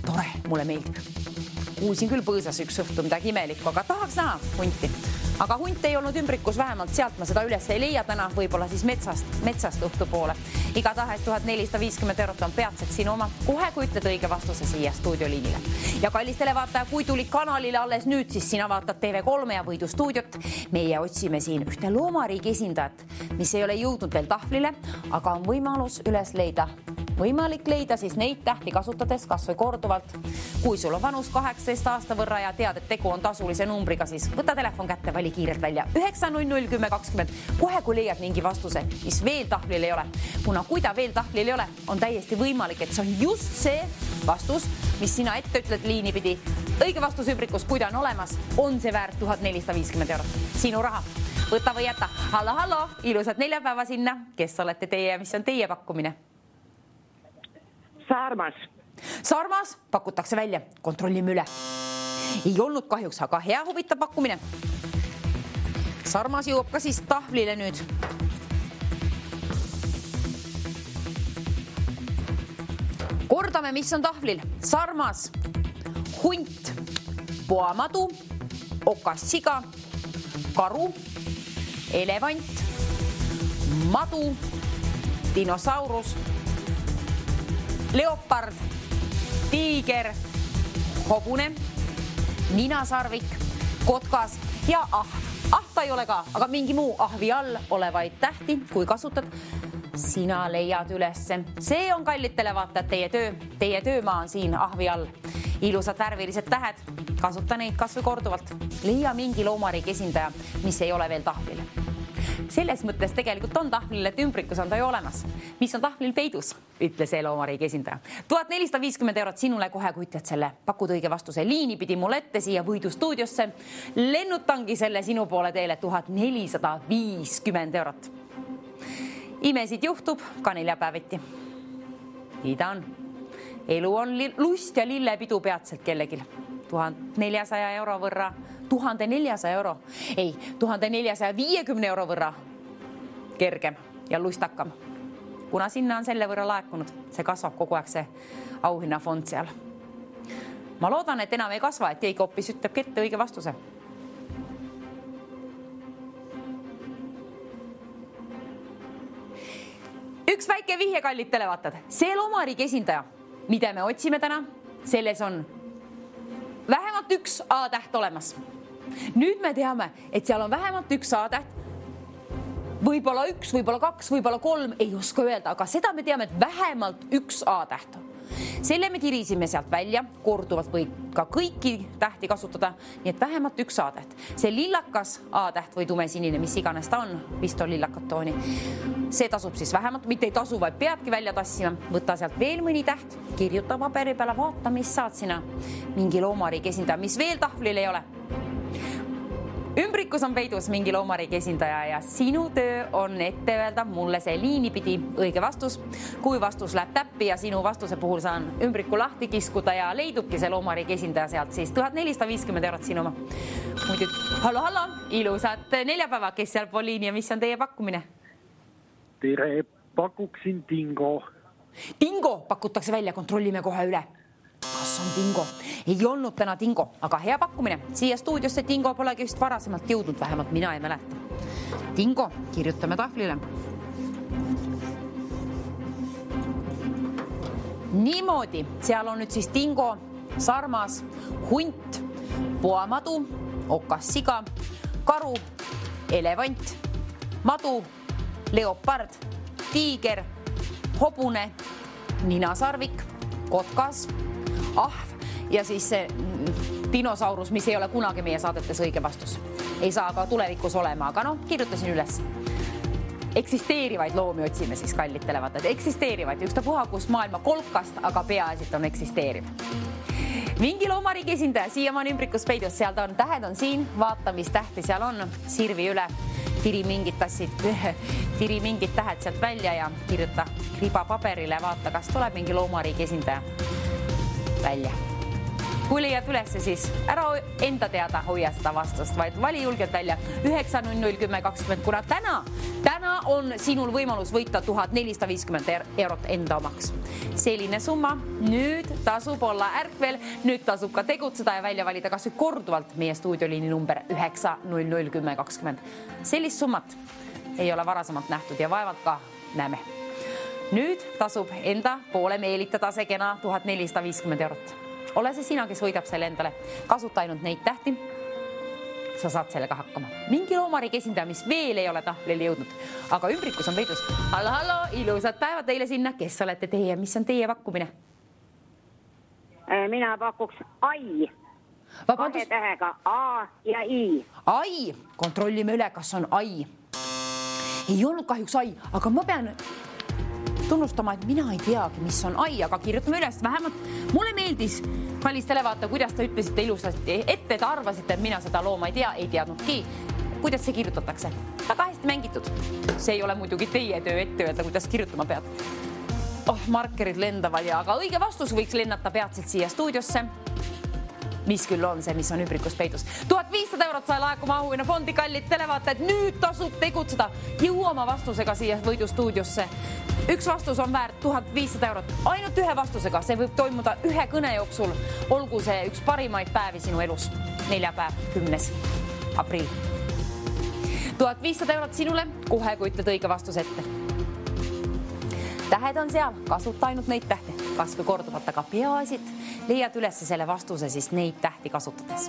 Tore, mulle meeldib. Kuulsin küll põõsas üks õhtu midagi imelikku, aga tahaks näha hunti. Aga hunt ei olnud ümbrikus, vähemalt sealt ma seda üles ei leia täna, võib-olla siis metsast õhtu poole. Igatahes 1450 eurot on peatselt sinu oma. Kohe, kui ütled õige vastuse siia stuudioliinile. Ja kallistele vaataja, kui tulid kanalile alles nüüd, siis sina vaatad TV3 ja Võidu stuudiot. Meie otsime siin ühte loomariigi esindajat, mis ei ole jõudnud veel tahvlile, aga on võimalus üles leida. Võimalik leida siis neid tähti kasutades kas või korduvalt. Kui sul on vanus 18 aasta võrra ja tead, et tegu on tasulise numbriga, siis võta telefon kätte, vali kiirelt välja 9001020. Kohe, kui leiad mingi vastuse, mis veel tahvlil ei ole. Kuna kui ta veel tahvlil ei ole, on täiesti võimalik, et see on just see vastus, mis sina ette ütled liini pidi. Õige vastus ümbrikus, kui ta on olemas, on see väärt 1450 eurot. Sinu raha. Võta või jäta. Hallo, ilusad neljapäeva sinna. Kes olete teie ja mis on teie pakkumine? Sarmas pakutakse välja, kontrollime üle. Ei olnud kahjuks, aga hea huvitav pakkumine. Sarmas jõuab ka siis tahvlile nüüd. Kordame, mis on tahvlil. Sarmas, hunt, poamadu, okas siga, karu, elevant, madu, dinosaurus, leopard, tiiger, hobune, ninasarvik, kotkas ja ahv. Ahta ei ole ka, aga mingi muu ahvi all olevaid tähti, kui kasutad, sina leiad ülesse. See on kallitele vaatajad teie töö. Teie töömaa on siin ahvi all. Ilusad värvilised tähed. Kasuta neid kas või korduvalt. Leia mingi loomariigi esindaja, mis ei ole veel tahvlil. Selles mõttes tegelikult on tahvlil, et ümbrikus on ta ju olemas. Mis on tahvlil peidus, ütle see loomariigi esindaja. 1450 eurot sinule kohe, kui ütled selle. Pakud õige vastuse liini pidi mul ette siia Võidu stuudiosse. Lennutangi selle sinu poole teele 1450 eurot. Imesid juhtub ka neljapäeviti. Nii ta on. Elu on lust ja lillepidu peatselt kellegil. 1400 euro võrra. 1400 euro, ei, 1450 euro võrra kergem ja lustakam. Kuna sinna on selle võrra laekunud, see kasvab kogu aeg see auhinnafond seal. Ma loodan, et enam ei kasva, et keegi hoopis ütleb kette õige vastuse. Üks väike vihje kallitele vaatad. See loomariigi esindaja, mida me otsime täna, selles on vähemalt 1 A-täht olemas. Nüüd me teame, et seal on vähemalt 1 A-täht. Võib-olla 1, võib-olla 2, võib-olla 3, ei oska öelda, aga seda me teame, et vähemalt 1 A-täht. Selle me kirisime sealt välja, korduvalt võib ka kõiki tähti kasutada, nii et vähemalt 1 A-täht. See lillakas A-täht või tumesinine, mis iganes ta on, vist on lillakat tooni. See tasub siis vähemalt, mitte ei tasu, vaid peadki välja tassima. Võta sealt veel mõni täht, kirjuta paberi peale, vaata, mis saad sina. Mingi loomariigi esindaja, mis veel tahvlil ei ole. Ümbrikus on peidus mingi loomariigi esindaja ja sinu töö on ette öelda mulle see liini pidi õige vastus. Kui vastus läheb täppi ja sinu vastuse puhul saan ümbriku lahti kiskuda ja leidubki see loomariigi esindaja sealt, siis 1450 eurot sinu oma. Muidugi, hallo, ilusat neljapäeva, kes seal Poliin ja mis on teie pakkumine? Tere, pakuksin Dingo. Dingo pakutakse välja, kontrollime kohe üle. Kas on Dingo? Ei olnud täna Dingo, aga hea pakkumine. Siia stuudiosse Dingo polegi just varasemalt jõudnud, vähemalt mina ei mäleta. Dingo, kirjutame tahvlile. Niimoodi, seal on nüüd siis dingo, sarmas, hunt, poamadu, okassiga, karu, elevant, madu, leopard, tiiger, hobune, ninasarvik, kotkas, ahv ja siis see dinosaurus, mis ei ole kunagi meie saadetes õige vastus. Ei saa ka tulevikus olema, aga kirjutasin üles. Eksisteerivaid loomi otsime siis kallitele, vaata, eksisteerivaid, ükstapuha kust maailma kolkast, aga peaasilt on eksisteeriv. Mingi loomariigi esindaja siiamaani ümbrikus peidus, seal ta on, tähed on siin, vaata, mis tähti seal on, sirvi üle, tiri mingid tähed sealt välja ja kirjuta kriba paberile, vaata, kas tuleb mingi loomariigi esindaja välja. Kui leiad ülesse, siis ära enda teada hoia seda vastust, vaid vali julgelt välja 9001020, kuna täna on sinul võimalus võita 1450 eurot enda omaks. Selline summa, nüüd tasub olla ärkvel, nüüd tasub ka tegutseda ja välja valida kas korduvalt meie stuudioliini number 9001020. Sellist summat ei ole varasemalt nähtud ja vaevalt ka näeme. Nüüd tasub enda poole meelitada see kena 1450 eurot. Ole see sina, kes võidab selle endale. Kasuta ainult neid tähti. Sa saad sellega hakkama. Mingi loomariigi esindaja, mis veel ei ole tahvlile jõudnud. Aga ümbrikus on peidus. Hallo, ilusad päevad teile sinna. Kes olete teie? Mis on teie pakkumine? Mina pakuks ai. Kahe tähega A ja I. Ai. Kontrollime üle, kas on ai. Ei olnud kahjuks ai, aga ma pean tunnustama, et mina ei teagi, mis on ai, aga kirjutame üles. Vähemalt mulle meeldis, kallistele vaata, kuidas te ütlesite ilusasti ette, te arvasite, et mina seda looma ei teadnudki. Kuidas see kirjutatakse? Väga hästi mängitud. See ei ole muidugi teie töö ette öelda, kuidas kirjutama pead. Markerid lendavad ja aga õige vastus võiks lennata peatselt siia stuudiosse. Mis küll on see, mis on ümbrikus peidus. 1500 eurot sai laekuma auhinna fondi kallid televaatajad. Nüüd tasub tegutseda. Jõu oma vastusega siia võidustuudiosse. Üks vastus on väärt 1500 eurot. Ainult ühe vastusega. See võib toimuda ühe kõne jooksul. Olgu see üks parimaid päevi sinu elus. 4. päev, 10. aprill. 1500 eurot sinule, kohe kui ütled õige vastus ette. Tähed on seal, kasuta ainult neid tähti. Kas või korduvalt, aga peaasit leiad üles selle vastuse siis neid tähti kasutades.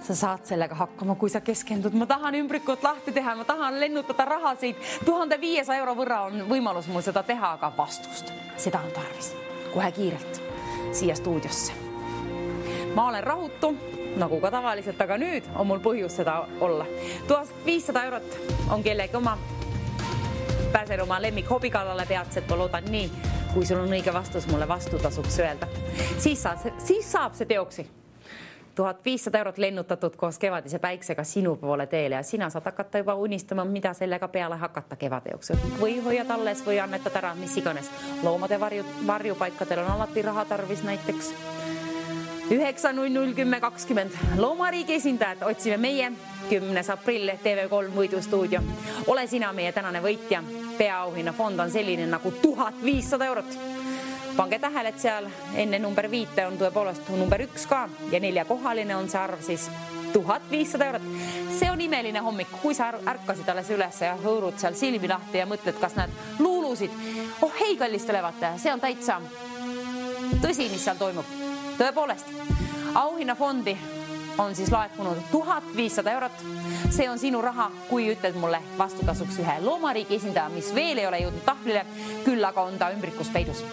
Sa saad sellega hakkama, kui sa keskendud. Ma tahan ümbrikut lahti teha, ma tahan lennutada rahasid. 1500 euro võrra on võimalus mul seda teha, aga vastust, seda on tarvis. Kohe kiirelt siia stuudiosse. Ma olen rahutu, nagu ka tavaliselt, aga nüüd on mul põhjus seda olla. 1500 eurot on kellegi oma. Pääsen oma lemmik hobi kallale peatselt, ma loodan nii, kui sul on õige vastus, mulle vastu tasuks öelda. Siis saab see teoksi. 1500 eurot lennutatud koos kevadise päiksega sinu poole teele ja sina saad hakata juba unistama, mida sellega peale hakata kevade jooksul. Või hoiad alles või annetad ära, mis iganes. Loomade varjupaikadel on alati raha tarvis näiteks. 9001020 loomariigi esindajad otsime meie 10. aprill TV3 võidustuudio. Ole sina meie tänane võitja. Peaauhinna fond on selline nagu 1500 eurot. Pange tähele, et seal enne number 5 on tõepoolest number 1 ka ja 4-kohaline on see arv siis 1500 eurot. See on imeline hommik, kui sa ärkasid alles üles ja hõõrud seal silmi lahti ja mõtled, kas näed luulusid. Hei, kallistele vaata, see on täitsa tõsi, mis seal toimub. Tõepoolest, auhinna fondi on siis laekunud 1500 eurot. See on sinu raha, kui ütled mulle vastutasuks ühe loomariigi esindaja, mis veel ei ole jõudnud tahvlile, küll aga on ta ümbrikus peidus.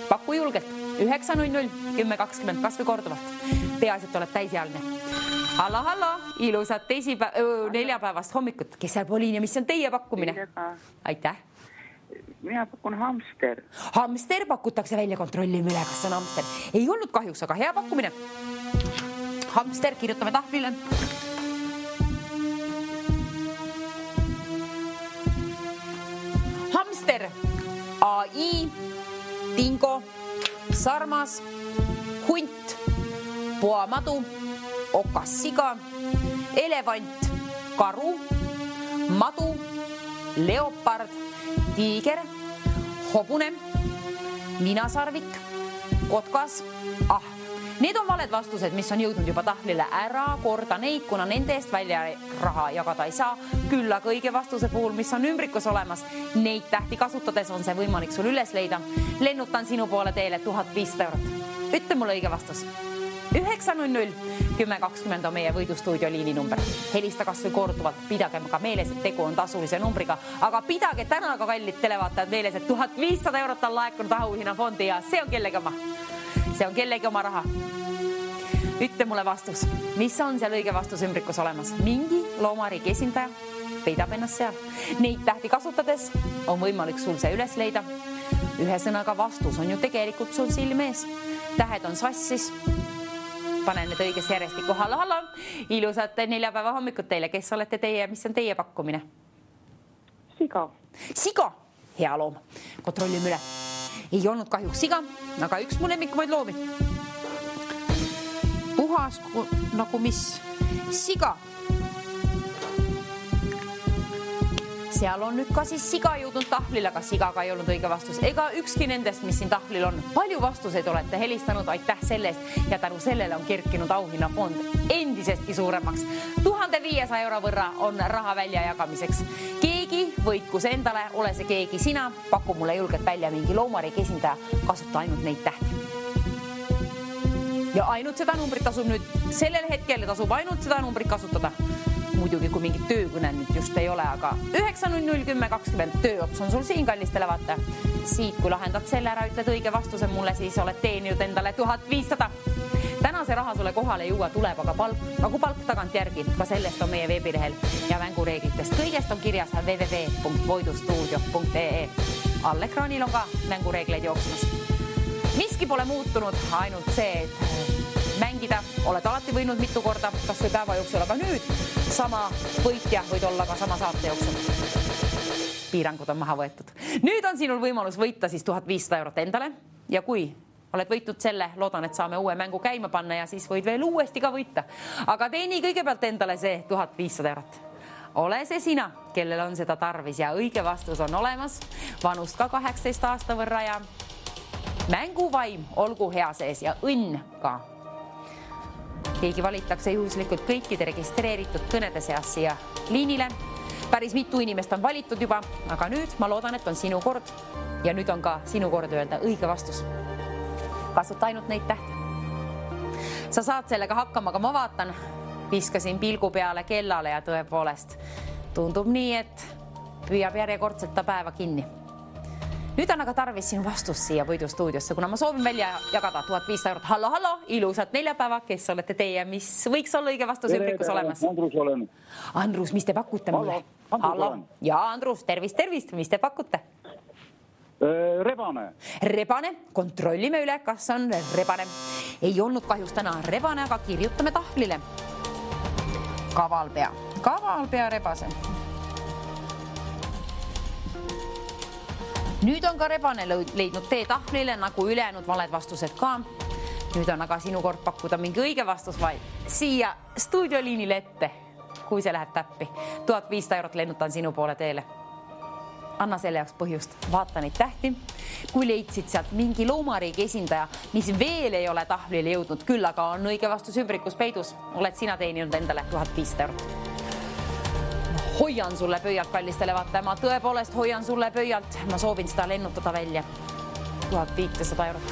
Paku julgelt 9001020, kas või korduvalt. Peaasilt oled täisealine. Hallo, ilusat neljapäevast hommikut. Kes seal Poliin ja mis on teie pakkumine? Aitäh. Mina pakun hamster. Hamster pakutakse välja, kontrollime üle, kas on hamster. Ei olnud kahjuks, aga hea pakkumine. Hamster, kirjutame tahvlile. Hamster, AI, dingo, sarmas, hunt, poamadu, okassiga, elevant, karu, madu, leopard, tiiger, hobune, ninasarvik, kotkas, ahv. Need on valed vastused, mis on jõudnud juba tahvlile. Ära korda neid, kuna nende eest välja raha jagada ei saa. Küll aga õige vastuse puhul, mis on ümbrikus olemas, neid tähti kasutades on see võimalik sul üles leida. Lennutan sinu poole teele 1500 eurot. Ütle mulle õige vastus. 900 1020 on meie võidustuudio liininumber. Helista kas või korduvalt, pidage ka meeles, et tegu on tasulise numbriga, aga pidage täna ka kallid televaatajad meeles, et 1500 eurot on laekunud auhinnafondi ja see on kellegi oma. See on kellegi oma raha. Ütle mulle vastus, mis on seal õige vastus ümbrikus olemas? Mingi loomariigi esindaja peidab ennast seal. Neid tähti kasutades on võimalik sul see üles leida. Ühe sõnaga vastus on ju tegelikult sul silme ees. Tähed on sassis. Panen need õigesse järjestikku. Hallo. Ilusat neljapäeva hommikut teile. Kes olete teie, mis on teie pakkumine? Siga. Siga? Hea loom. Kontrollime üle. Ei olnud kahjuks siga, aga üks mu lemmikumaid loomi. Puhas nagu mis? Siga. Seal on nüüd ka siis siga jõudnud tahvlile, aga sigaga ei olnud õige vastus. Ega ükski nendest, mis siin tahvlil on. Palju vastuseid olete helistanud, aitäh sellest ja tänu sellele on kerkinud auhinnafond endisestki suuremaks. 1500 euro võrra on raha välja jagamiseks. Keegi võitkus endale, ole see keegi sina, paku mulle julgelt välja mingi loomariigi esindaja, kasuta ainult neid tähti. Ja ainult seda numbrit tasub nüüd, sellel hetkel tasub ainult seda numbrit kasutada. Muidugi, kui mingit töökõne nüüd just ei ole, aga 900 1020 tööots on sul siin, kallis televaataja. Siit, kui lahendad selle ära, ütled õige vastuse mulle, siis oled teeninud endale 1500. Tänase raha sulle kohale jõua tuleb, aga nagu palk tagant järgi. Ka sellest on meie veebilehel ja mängureeglitest. Kõigest on kirjas www.voidustuudio.ee. All ekraanil on ka mängureegleid jooksmas. Miski pole muutunud, ainult see, et mängida oled alati võinud mitu korda, kas või päeva jooksul, aga nüüd sama võitja võid olla ka sama saate jooksul. Piirangud on maha võetud. Nüüd on sinul võimalus võita siis 1500 eurot endale ja kui oled võitnud selle, loodan, et saame uue mängu käima panna ja siis võid veel uuesti ka võita. Aga teeni kõigepealt endale see 1500 eurot. Ole see sina, kellel on seda tarvis ja õige vastus on olemas. Vanust ka 18 aasta võrra ja mänguvaim olgu hea sees ja õnn ka. Keegi valitakse juhuslikult kõikide registreeritud kõnede seas siia liinile. Päris mitu inimest on valitud juba, aga nüüd ma loodan, et on sinu kord ja nüüd on ka sinu kord öelda õige vastus. Kasuta ainult neid tähti. Sa saad sellega hakkama, aga ma vaatan, viskasin pilgu peale kellale ja tõepoolest tundub nii, et püüab järjekordselt ta päeva kinni. Nüüd on aga tarvis sinu vastus siia võidustuudiosse, kuna ma soovin välja jagada 1500 eurot. Hallo, ilusat neljapäeva, kes olete teie, mis võiks olla õige vastus ümbrikus olemas? Andrus olen. Andrus, mis te pakute mulle? Hallo. Ja Andrus, tervist, mis te pakute? Rebane. Rebane, kontrollime üle, kas on rebane. Ei olnud kahjuks täna rebane, aga kirjutame tahvlile. Kavalpea rebase. Nüüd on ka rebane leidnud tee tahvlile, nagu ülejäänud valed vastused ka. Nüüd on aga sinu kord pakkuda mingi õige vastus vaid siia stuudioliinile ette, kui see läheb täppi. 1500 eurot lennutan sinu poole teele. Anna selle jaoks põhjust. Vaata neid tähti. Kui leidsid sealt mingi loomariigi esindaja, mis veel ei ole tahvlile jõudnud, küll aga on õige vastus ümbrikus peidus, oled sina teeninud endale 1500 eurot. Hoian sulle pöialt, kallis televaataja. Ma tõepoolest hoian sulle pöialt. Ma soovin seda lennutada välja. 1500 eurot.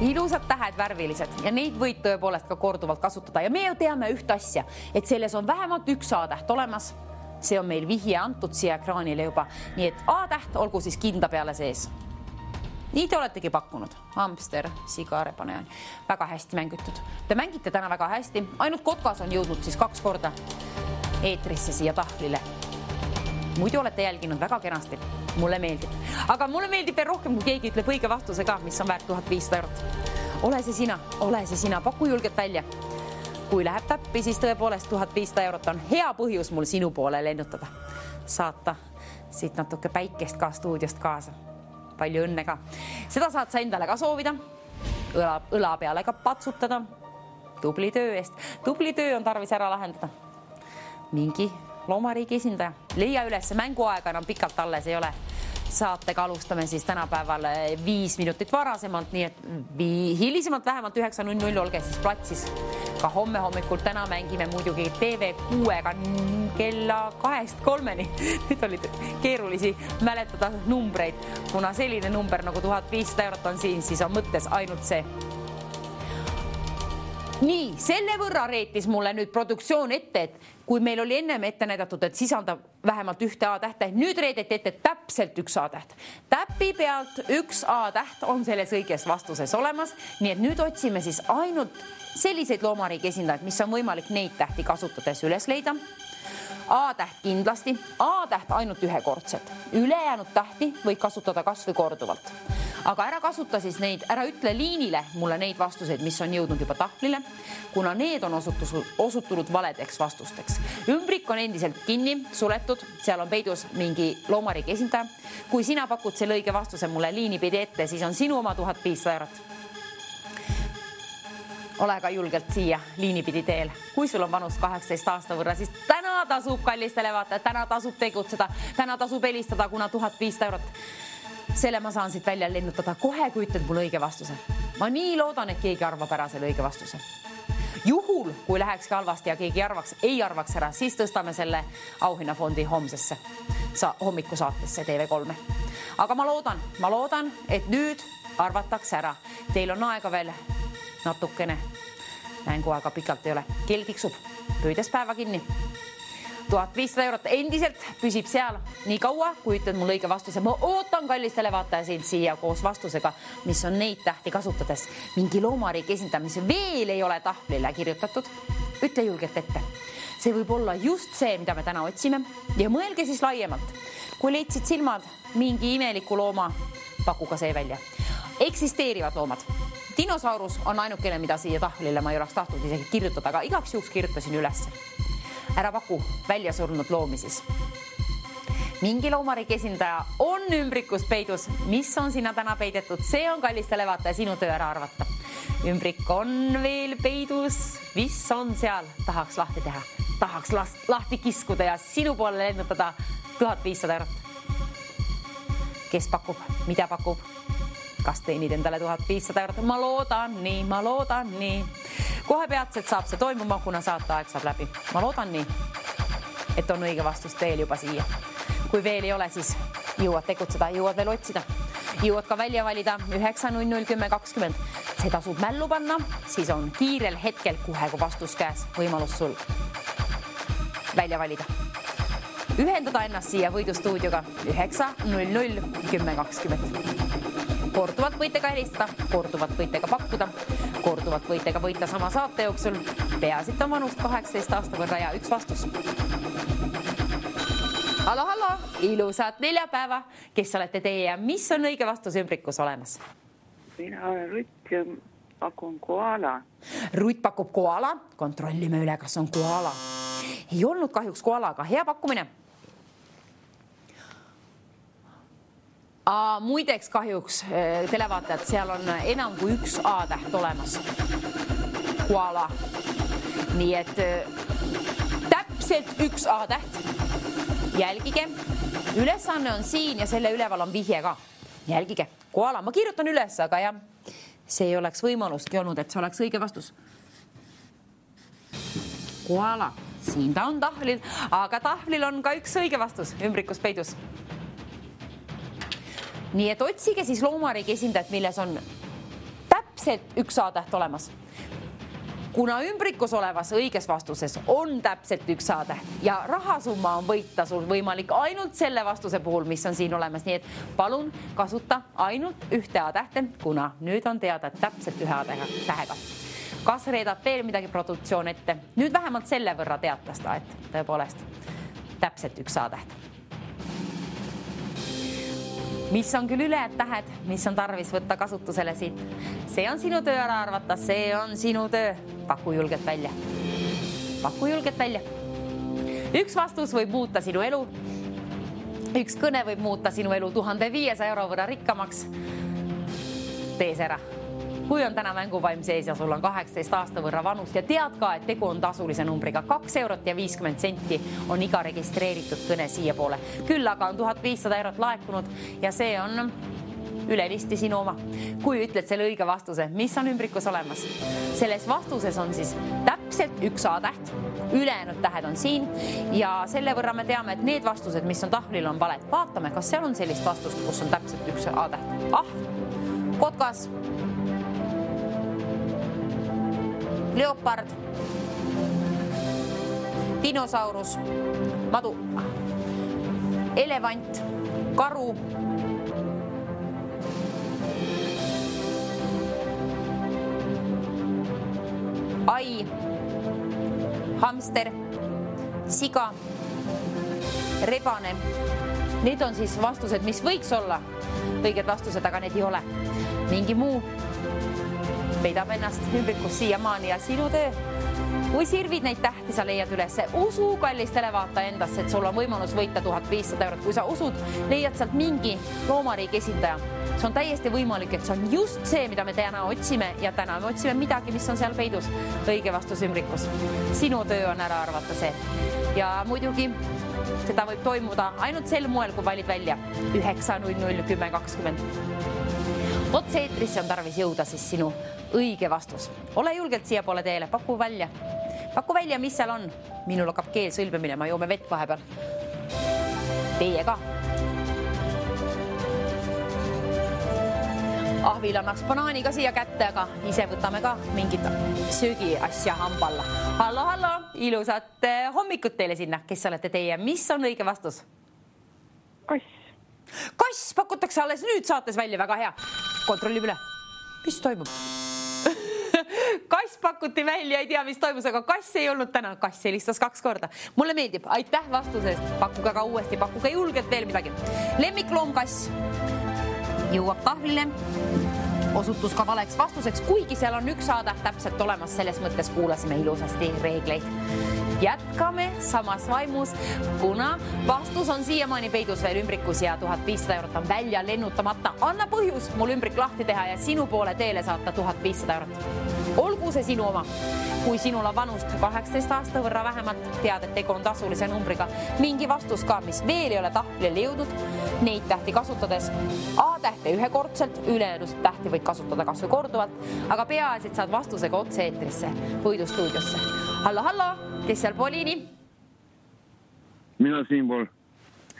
Ilusad tähed värvilised ja neid võid tõepoolest ka korduvalt kasutada. Ja me ju teame üht asja, et selles on vähemalt üks A-täht olemas. See on meil vihje antud siia ekraanile juba. Nii et A-täht olgu siis kinda peale sees. Nii te oletegi pakkunud. Hamster, siga, rebane. Väga hästi mängitud. Te mängite täna väga hästi. Ainult Kotkas on jõudnud siis 2 korda eetrisse siia tahvlile. Muidu olete jälginud väga kenasti. Mulle meeldib. Aga mulle meeldib veel rohkem, kui keegi ütleb õige vastuse ka, mis on väärt 1500 eurot. Ole see sina. Paku julgelt välja. Kui läheb täppi, siis tõepoolest 1500 eurot on hea põhjus mul sinu poole lennutada. Saata siit natuke päikest ka stuudiost kaasa. Palju õnne ka. Seda saad sa endale ka soovida. Õla peale ka patsutada. Tubli töö eest. Tubli töö on tarvis ära lahendada. Mingi loomariigi esindaja. Leia üles, mänguaega enam pikalt alles ei ole. saatega alustame siis tänapäeval 5 minutit varasemalt, nii et hilisemalt vähemalt 9.00 olge siis platsis. Ka homme hommikult täna mängime muidugi TV6-ga kella 2-3-ni. Nüüd oli keerulisi mäletada numbreid. Kuna selline number nagu 1500 eurot on siin, siis on mõttes ainult see. Nii, selle võrra reetis mulle nüüd produktsioon ette, et kui meil oli ennem ette näidatud, et sisaldab vähemalt ühte A-tähte, nüüd reedeti ette täpselt üks A-täht. Täpi pealt üks A-täht on selles õiges vastuses olemas, nii et nüüd otsime siis ainult selliseid loomariigi esindajaid, mis on võimalik neid tähti kasutades üles leida. A-täht kindlasti, A-täht ainult ühekordselt. Ülejäänud tähti võid kasutada kas või korduvalt. Aga ära kasuta siis neid, ära ütle liinile mulle neid vastuseid, mis on jõudnud juba tahvlile, kuna need on osutunud valedeks vastusteks. Ümbrik on endiselt kinni, suletud, seal on peidus mingi loomariigi esindaja. Kui sina pakud selle õige vastuse mulle liini pidi ette, siis on sinu oma 1500 eurot. Ole ka julgelt siia liinipidi teel. Kui sul on vanus 18 aasta võrra, siis täna tasub kallistele vaata, täna tasub tegutseda, täna tasub helistada, kuna 1500 eurot. Selle ma saan siit välja lennutada kohe, kui ütled mul õige vastuse. Ma nii loodan, et keegi arvab ära selle õige vastuse. Juhul, kui lähekski halvasti ja keegi ei arvaks ära, siis tõstame selle auhinnafondi homsesse hommikusaatesse TV3. Aga ma loodan, et nüüd arvatakse ära. Teil on aega veel natukene. Mänguaega pikalt ei ole. Kell tiksub, püüdes päeva kinni. 1500 eurot endiselt püsib seal nii kaua, kui ütled mul õige vastuse. Ma ootan kallistele vaataja siin siia koos vastusega, mis on neid tähti kasutades. Mingi loomariigi esindaja, mis veel ei ole tahvlile kirjutatud. Ütle julgelt ette. See võib olla just see, mida me täna otsime. Ja mõelge siis laiemalt. Kui leidsid silmad mingi imeliku looma, paku ka see välja. Eksisteerivad loomad. Dinosaurus on ainukene, mida siia tahvlile ma ei oleks tahtnud isegi kirjutada, aga igaks juhuks kirjutasin üles. Ära paku välja surnud loomi siis. Mingi loomariigi esindaja on ümbrikus peidus. Mis on sinna täna peidetud? See on kallistele vaataja sinu töö ära arvata. Ümbrik on veel peidus. Mis on seal? Tahaks lahti teha. Tahaks lahti kiskuda ja sinu poole lennutada 1500 eurot. Kes pakub? Mida pakub? Kas teenid endale 1500 eurot? Ma loodan nii. Kohe peatselt saab see toimuma, kuna saateaeg saab läbi. Ma loodan nii, et on õige vastust veel juba siia. Kui veel ei ole, siis jõuad tegutseda, jõuad veel otsida. Jõuad ka välja valida 9.00.10.20. See tasub mällu panna, siis on kiirel hetkel kohe, kui vastus käes, võimalus sul välja valida. Ühendada ennast siia võidustuudioga 9.00.10.20. Korduvalt võite ka helistada, korduvalt võite ka pakkuda, korduvalt võite ka võita sama saate jooksul. Peasid on vanust 18 aasta võrra ja üks vastus. Hallo, ilusat neljapäeva. Kes olete teie ja mis on õige vastus ümbrikus olemas? Mina olen Rutt ja pakun koala. Rutt pakub koala. Kontrollime üle, kas on koala. Ei olnud kahjuks koala, aga hea pakkumine. Muideks kahjuks televaatajad, seal on enam kui üks A-täht olemas. Koala. Nii et täpselt üks A-täht. Jälgige. Ülesanne on siin ja selle üleval on vihje ka. Jälgige. Koala. Ma kirjutan üles, aga jah, see ei oleks võimalustki olnud, et see oleks õige vastus. Koala. Siin ta on tahvlil, aga tahvlil on ka üks õige vastus ümbrikus peidus. Nii et otsige siis loomariigi esindajat, milles on täpselt üks A-täht olemas. Kuna ümbrikus olevas õiges vastuses on täpselt üks A-täht ja rahasumma on võita sul võimalik ainult selle vastuse puhul, mis on siin olemas. Nii et palun kasuta ainult ühte A-tähte, kuna nüüd on teada täpselt ühe A-tähega. Kas reedab veel midagi produktsioon ette? Nüüd vähemalt selle võrra teatas ta, et tõepoolest täpselt üks A-täht. Mis on küll ülejääd tähed, mis on tarvis võtta kasutusele siit. See on sinu töö ära arvata, see on sinu töö. Paku julgelt välja. Paku julgelt välja. Üks vastus võib muuta sinu elu. Üks kõne võib muuta sinu elu 1500 euro võrra rikkamaks. Tee see ära. Kui on täna mänguvaim sees ja sul on 18 aasta võrra vanust ja tead ka, et tegu on tasulise numbriga 2,50 € on iga registreeritud kõne siia poole. Küll aga on 1500 € laekunud ja see on üle listi sinu oma. Kui ütled selle õige vastuse, mis on ümbrikus olemas? Selles vastuses on siis täpselt üks A-täht, ülejäänud tähed on siin ja selle võrra me teame, et need vastused, mis on tahvlil, on valed. Vaatame, kas seal on sellist vastust, kus on täpselt üks A-täht. Ahv, kotkas, leopard, dinosaurus, madu, elevant, karu, ai, hamster, siga, rebane. Need on siis vastused, mis võiks olla õiged vastused, aga need ei ole. Mingi muu peidab ennast ümbrikus siiamaani ja sinu töö. Kui sirvid neid tähti, sa leiad ülesse. Usu kallis televaata endasse, et sul on võimalus võita 1500 €. Kui sa usud, leiad sealt mingi loomariigi esindaja. See on täiesti võimalik, et see on just see, mida me täna otsime ja täna me otsime midagi, mis on seal peidus. Õige vastus ümbrikus. Sinu töö on ära arvata see. Ja muidugi seda võib toimuda ainult sel moel, kui valid välja 9.00 10.20. Otse-eetrisse on tarvis jõuda siis sinu õige vastus. Ole julgelt siia poole teele, paku välja. Paku välja, mis seal on. Minul hakkab keel sõlme minema, joome vett vahepeal. Teie ka. Ahvil annaks banaani ka siia kätte, aga ise võtame ka mingit söögi asja hamballa. Hallo, ilusat hommikut teile sinna, kes olete teie. Mis on õige vastus? Kass. Kass pakutakse alles nüüd saates välja, väga hea. Kontrollib üle. Mis toimub? Kass pakuti välja, ei tea, mis toimus, aga kass ei olnud täna. Kass helistas 2 korda. Mulle meeldib. Aitäh vastusest. Pakkuge ka uuesti, pakkuge julgelt veel midagi. Lemmikloom kass jõuab tahvlile. Osutus ka valeks vastuseks, kuigi seal on üks A-täht täpselt olemas, selles mõttes kuulasime ilusasti reegleid. Jätkame samas vaimus, kuna vastus on siiamaani peidus veel ümbrikus ja 1500 € on välja lennutamata. Anna põhjus mul ümbrik lahti teha ja sinu poole teele saata 1500 €. Olgu see sinu oma. Kui sinul on vanust 18 aasta võrra vähemalt, tead, et tegu on tasulise numbriga. Mingi vastus ka, mis veel ei ole tahvlile jõudnud, neid tähti kasutades. A-tähte ühekordselt, ülejäänud tähti võid kasutada kas või korduvalt, aga peaasi, et saad vastusega otse-eetrisse võidustuudiosse. Hallo, kes seal Poliini? Mina siinpool.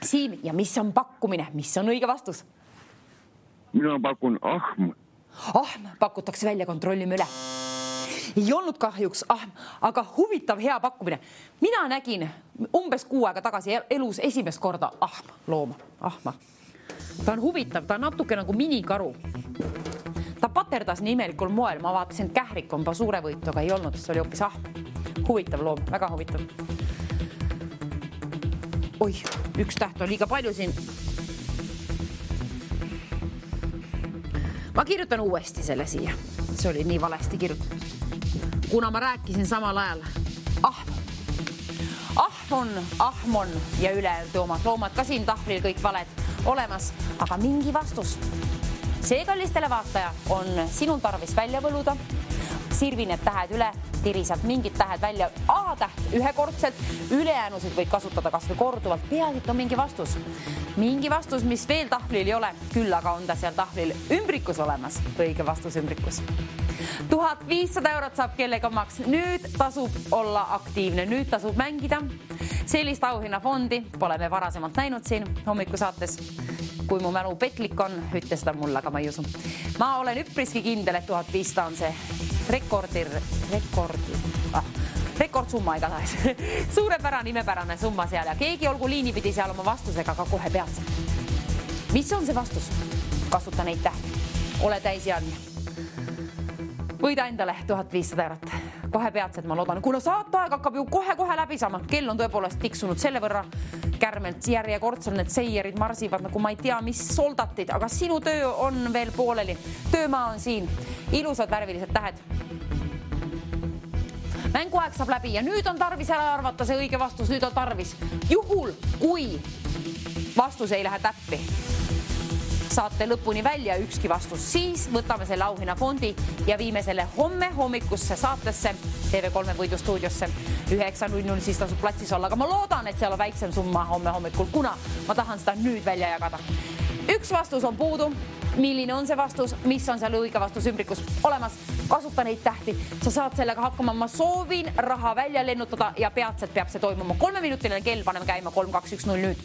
Siim, ja mis on pakkumine? Mis on õige vastus? Mina pakun ahm. Ahm pakutakse välja, kontrollime üle. Ei olnud kahjuks ahm, aga huvitav hea pakkumine. Mina nägin umbes 6 aega tagasi elus esimest korda ahm looma. Ahma. Ta on huvitav, ta on natuke nagu minikaru. Ta paterdas nii imelikul moel. Ma vaatasin, et kährik on suure võitu, aga ei olnud, see oli hoopis ahm. Huvitav loom, väga huvitav. Oi, üks täht on liiga palju siin. Ma kirjutan uuesti selle siia. See oli nii valesti kirjutatud. Kuna ma rääkisin samal ajal ahmon ja ülejäänud omad loomad ka siin tahvlil kõik valed olemas, aga mingi vastus. See, kallis televaataja, on sinul tarvis välja võluda. Sirvi need tähed üle, tirisad mingid tähed välja. A-täht ühekordselt, ülejäänusid võid kasutada kas või korduvalt. Peaaegu on mingi vastus. Mingi vastus, mis veel tahvlil ei ole, küll aga on ta seal tahvlil ümbrikus olemas. Õige vastus ümbrikus. 1500 € saab kellega omaks. Nüüd tasub olla aktiivne, nüüd tasub mängida. Sellist auhinnafondi pole me varasemalt näinud siin hommikusaates. Kui mu mälu petlik on, ütle seda mulle, aga ma ei usu. Ma olen üpriski kindel, et 1500 on see rekordsumma igatahes. Suurepärane, imepärane summa seal ja keegi olgu liini pidi seal oma vastusega ka kohe peatselt. Mis on see vastus? Kasuta neid tähti. Ole täisjaalne. Võida endale 1500 €. Kohe peatselt, ma loodan. Kuna saateaeg hakkab ju kohe läbi saama. Kell on tõepoolest tiksunud selle võrra kärmelt järjekordselt. Need seierid marsivad nagu ma ei tea, mis soldatid, aga sinu töö on veel pooleli. Töömaa on siin. Ilusad värvilised tähed. Mänguaeg saab läbi ja nüüd on tarvis ära arvata see õige vastus. Nüüd on tarvis. Juhul, kui vastus ei lähe täppi, saate lõpuni välja ükski vastus, siis võtame selle auhinnafondi ja viime selle homme hommikusse saatesse TV3 võidustuudiosse 9.00, siis tasub platsis olla, aga ma loodan, et seal on väiksem summa homme hommikul, kuna ma tahan seda nüüd välja jagada. Üks vastus on puudu. Milline on see vastus, mis on seal õige vastus ümbrikus olemas, kasuta neid tähti, sa saad sellega hakkama, ma soovin raha välja lennutada ja peatselt peab see toimuma. 3-minutiline kell, paneme käima 3, 2, 1, 0 nüüd.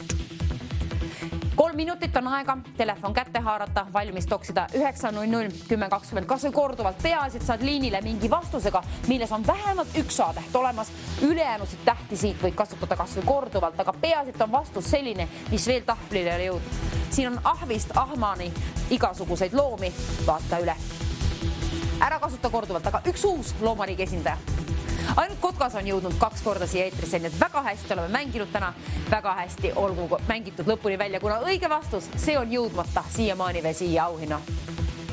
3 minutit on aega, telefon kätte haarata, valmis toksida 9.00, 10.20, kas või korduvalt, peaasi, et saad liinile mingi vastusega, milles on vähemalt üks A-täht olemas, ülejäänusid tähti siit võid kasutada kas või korduvalt, aga peaasi, et on vastus selline, mis veel tahvlile ei jõudnud. Siin on ahvist ahmani igasuguseid loomi, vaata üle. Ära kasuta korduvalt, aga üks uus loomariigi esindaja. Ainult Kotkas on jõudnud 2 korda siia eetrisse, nii et väga hästi oleme mänginud täna, väga hästi olgu mängitud lõpuni välja, kuna õige vastus, see on jõudmata siiamaani veel siia auhinna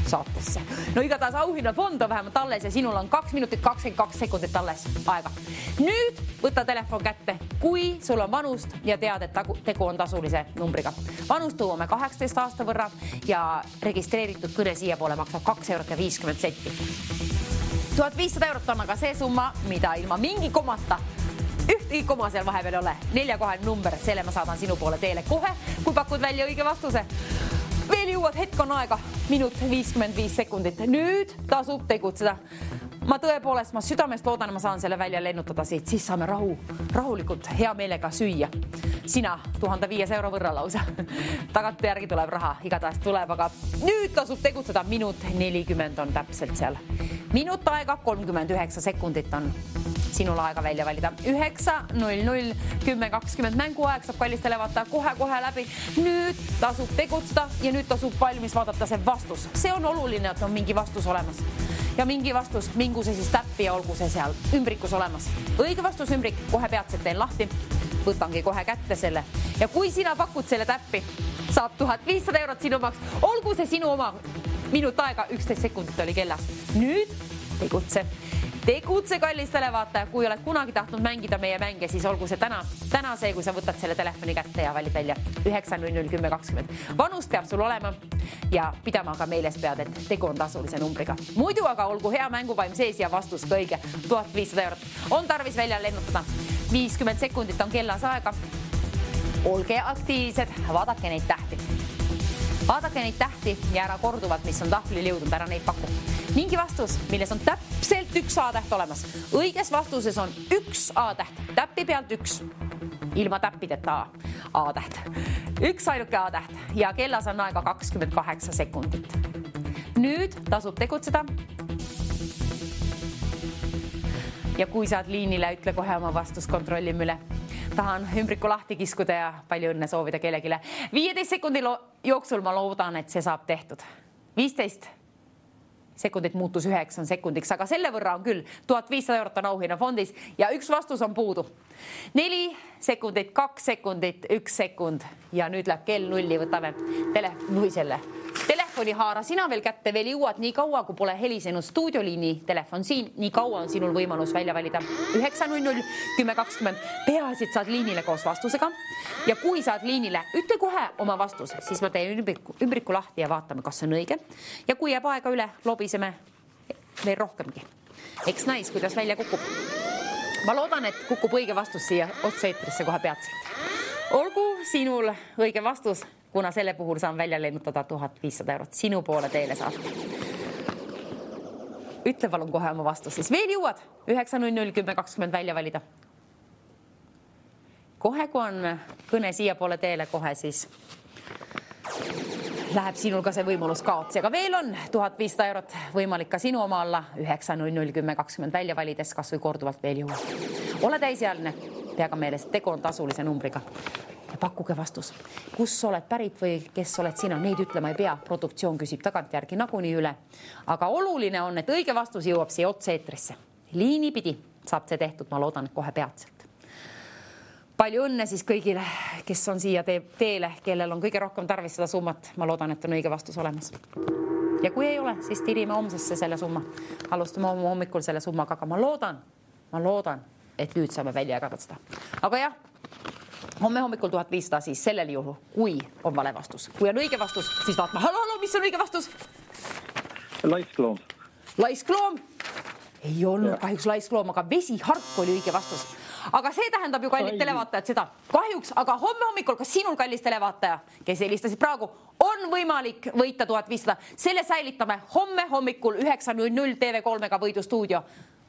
saatesse. No igatahes auhinnafond on vähemalt alles ja sinul on 2 minutit 22 sekundit alles aega. Nüüd võta telefon kätte, kui sul on vanust ja tead, et tegu on tasulise numbriga. Vanust tuuame 18 aasta võrra ja registreeritud kõne siia poole maksab 2,50 €. 1500 € on aga see summa, mida ilma mingi komata, ühtegi koma seal vahepeal ole. 4-kohaline number, selle ma saadan sinu poole teele kohe, kui pakud välja õige vastuse. Veel jõuad, hetk on aega, minut 55 sekundit. Nüüd tasub tegutseda. Ma tõepoolest, ma südamest loodan, ma saan selle välja lennutada siit, siis saame rahulikult hea meelega süüa. Sina 1500 € võrra lausa. Tagant järgi tuleb raha, igatahes tuleb, aga nüüd tasub tegutseda. Minut 40 on täpselt seal. Minut aega, 39 sekundit on sinul aega välja valida. 9.00, 10.20 mänguaeg saab kallistele vaata kohe läbi. Nüüd tasub tegutseda ja nüüd tasub valmis vaadata see vastus. See on oluline, et on mingi vastus olemas. Ja mingi vastus, mingu see siis täppi ja olgu see seal ümbrikus olemas. Õige vastus ümbrik, kohe peatselt teen lahti. Võtangi kohe kätte selle. Ja kui sina pakud selle täppi, saab 1500 € sinu omaks. Olgu see sinu oma. Minut aega, 11 sekundit oli kellas. Nüüd tegutse. Tegutse kallistele vaata, kui oled kunagi tahtnud mängida meie mänge, siis olgu see täna see, kui sa võtad selle telefoni kätte ja valid välja 9.00, 10.20. Vanust peab sul olema ja pidama ka meeles pead, et tegu on tasulise numbriga. Muidu aga olgu hea mänguvaim sees ja vastus ka õige. 1500 € on tarvis välja lennutada. 50 sekundit on kellas aega. Olge aktiivsed, vaadake neid tähti. Vaadake neid tähti ja ära korduvalt, mis on tahvlil jõudnud, ära neid paku. Mingi vastus, milles on täpselt üks A-täht olemas. Õiges vastuses on üks A-täht, täppi pealt üks, ilma täppideta A-täht. Üks ainuke A-täht ja kellas on aega 28 sekundit. Nüüd tasub tegutseda. Ja kui saad liinile, ütle kohe oma vastus, kontrollime üle. Tahan ümbriku lahti kiskuda ja palju õnne soovida kellegile. 15 sekundi jooksul ma loodan, et see saab tehtud. 15 sekundit muutus 9 sekundiks, aga selle võrra on küll 1500 € on auhinnafondis ja üks vastus on puudu. 4 sekundit, 2 sekundit, 1 sekund ja nüüd läheb kell 0, võtame telefoni haara sina veel kätte, veel jõuad nii kaua, kui pole helisenud stuudioliini telefon siin, nii kaua on sinul võimalus välja valida 9.00, 10.20, peaasi, et saad liinile koos vastusega ja kui saad liinile, ütle kohe oma vastus, siis ma teen ümbriku lahti ja vaatame, kas see on õige ja kui jääb aega üle, lobiseme veel rohkemgi. Eks näis, kuidas välja kukub. Ma loodan, et kukub õige vastus siia otse-eetrisse kohe peatselt. Olgu sinul õige vastus, kuna selle puhul saan välja lennutada 1500 € sinu poole teele saata. Ütle palun kohe oma vastus, siis veel jõuad 9.00, 10.20 välja valida. Kohe, kui on kõne siia poole teele, kohe siis läheb sinul ka see võimalus kaotsi, aga veel on 1500 € võimalik ka sinu oma alla 9.00, 10.20 välja valides, kas või korduvalt veel jõuad. Ole täisealine, peaga meeles, tegu on tasulise numbriga. Ja pakkuge vastus, kus oled pärit või kes oled sina, neid ütlema ei pea. Produktsioon küsib tagantjärgi nagunii üle. Aga oluline on, et õige vastus jõuab siia otse-eetrisse. Liini pidi saab see tehtud, ma loodan, kohe peatselt. Palju õnne siis kõigile, kes on siia teele, kellel on kõige rohkem tarvis seda summat. Ma loodan, et on õige vastus olemas. Ja kui ei ole, siis tirime homsesse selle summa. Alustame hommikul selle summaga, aga ma loodan, et nüüd saame välja jagada seda. Aga jah, Homme hommikul 1500 siis sellel juhul, kui on vale vastus. Kui on õige vastus, siis vaatame. Hallo, mis on õige vastus? Laiskloom. Laiskloom? Ei olnud kahjuks laiskloom, aga vesihark oli õige vastus. Aga see tähendab ju kallid televaatajad seda. Kahjuks, aga homme hommikul, kas sinul kallis televaataja, kes helistasid praegu, on võimalik võita 1500. Selle säilitame homme hommikul 9.00 TV3-ga Võidustuudio.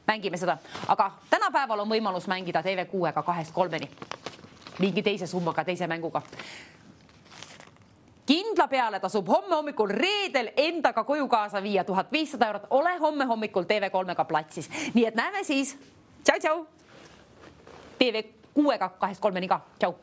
Mängime seda. Aga tänapäeval on võimalus mängida TV6-ga 2-3-ni. Mingi teise summaga, teise mänguga. Kindla peale tasub homme hommikul reedel endaga koju kaasa viia 1500 €. Ole homme hommikul TV3-ga platsis. Nii et näeme siis. Tšau, tšau. TV6-ga 2-3-ni ka. Tšau.